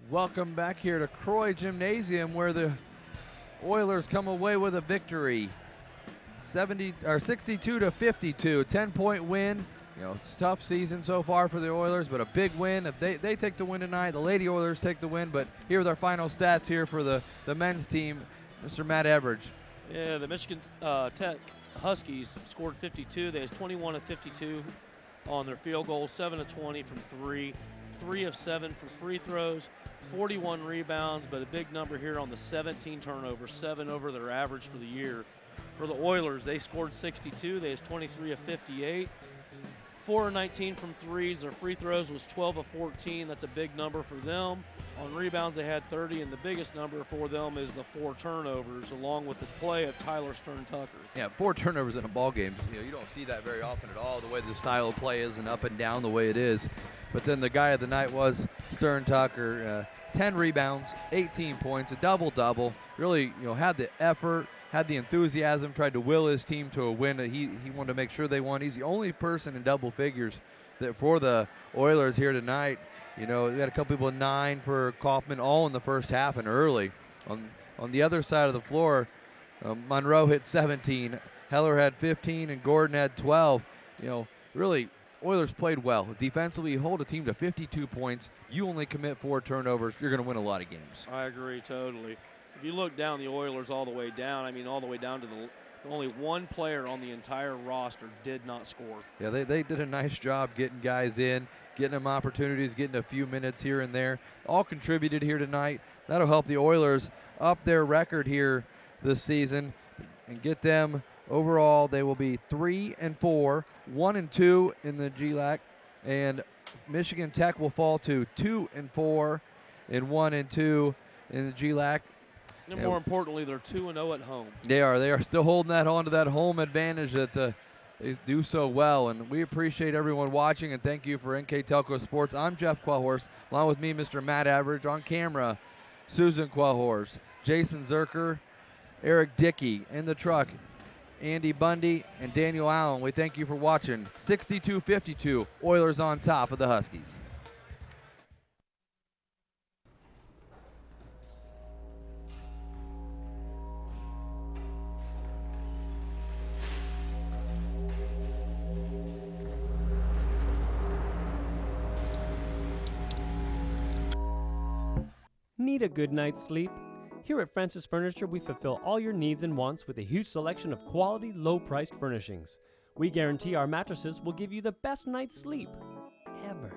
Welcome back here to Croy Gymnasium, where the Oilers come away with a victory. 62-52, 10-point win. You know, it's a tough season so far for the Oilers, but a big win. If they take the win tonight, the Lady Oilers take the win. But here are their final stats here for the men's team, Mr. Matt Everidge. Yeah, the Michigan Tech Huskies scored 52. They had 21 of 52 on their field goals, 7 of 20 from 3, 3 of 7 from free throws, 41 rebounds, but a big number here on the 17 turnovers, 7 over their average for the year. For the Oilers, they scored 62. They had 23 of 58. 4 of 19 from threes. Their free throws was 12 of 14. That's a big number for them. On rebounds, they had 30, and the biggest number for them is the 4 turnovers, along with the play of Tyler Stern Tucker. Yeah, 4 turnovers in a ball game. You know, you don't see that very often at all, the way the style of play is and up and down the way it is. But then the guy of the night was Stern Tucker. 10 rebounds, 18 points, a double-double. Really, you know, had the effort, had the enthusiasm, tried to will his team to a win. He wanted to make sure they won. He's the only person in double figures that for the Oilers here tonight. You know, we got a couple people in 9 for Kaufman, all in the first half and early. On the other side of the floor, Monroe hit 17, Heller had 15, and Gordon had 12. You know, really, Oilers played well. Defensively, you hold a team to 52 points. You only commit 4 turnovers. You're going to win a lot of games. I agree totally. If you look down the Oilers all the way down, I mean all the way down to the only one player on the entire roster did not score. Yeah, they did a nice job getting guys in, getting them opportunities, getting a few minutes here and there. All contributed here tonight. That'll help the Oilers up their record here this season and get them overall. They will be 3-4, 1-2 in the GLAC, and Michigan Tech will fall to 2-4 and 1-2 in the GLAC. And more importantly, they're 2-0 at home. They are still holding that on to that home advantage that they do so well. And we appreciate everyone watching, and thank you for NKTelco Sports. I'm Jeff Quellhorst, along with me, Mr. Matt Average. On camera, Susan Quellhorst, Jason Zerker, Eric Dickey. In the truck, Andy Bundy and Daniel Allen. We thank you for watching. 62-52, Oilers on top of the Huskies. Need a good night's sleep? Here at Francis Furniture, we fulfill all your needs and wants with a huge selection of quality, low-priced furnishings. We guarantee our mattresses will give you the best night's sleep ever.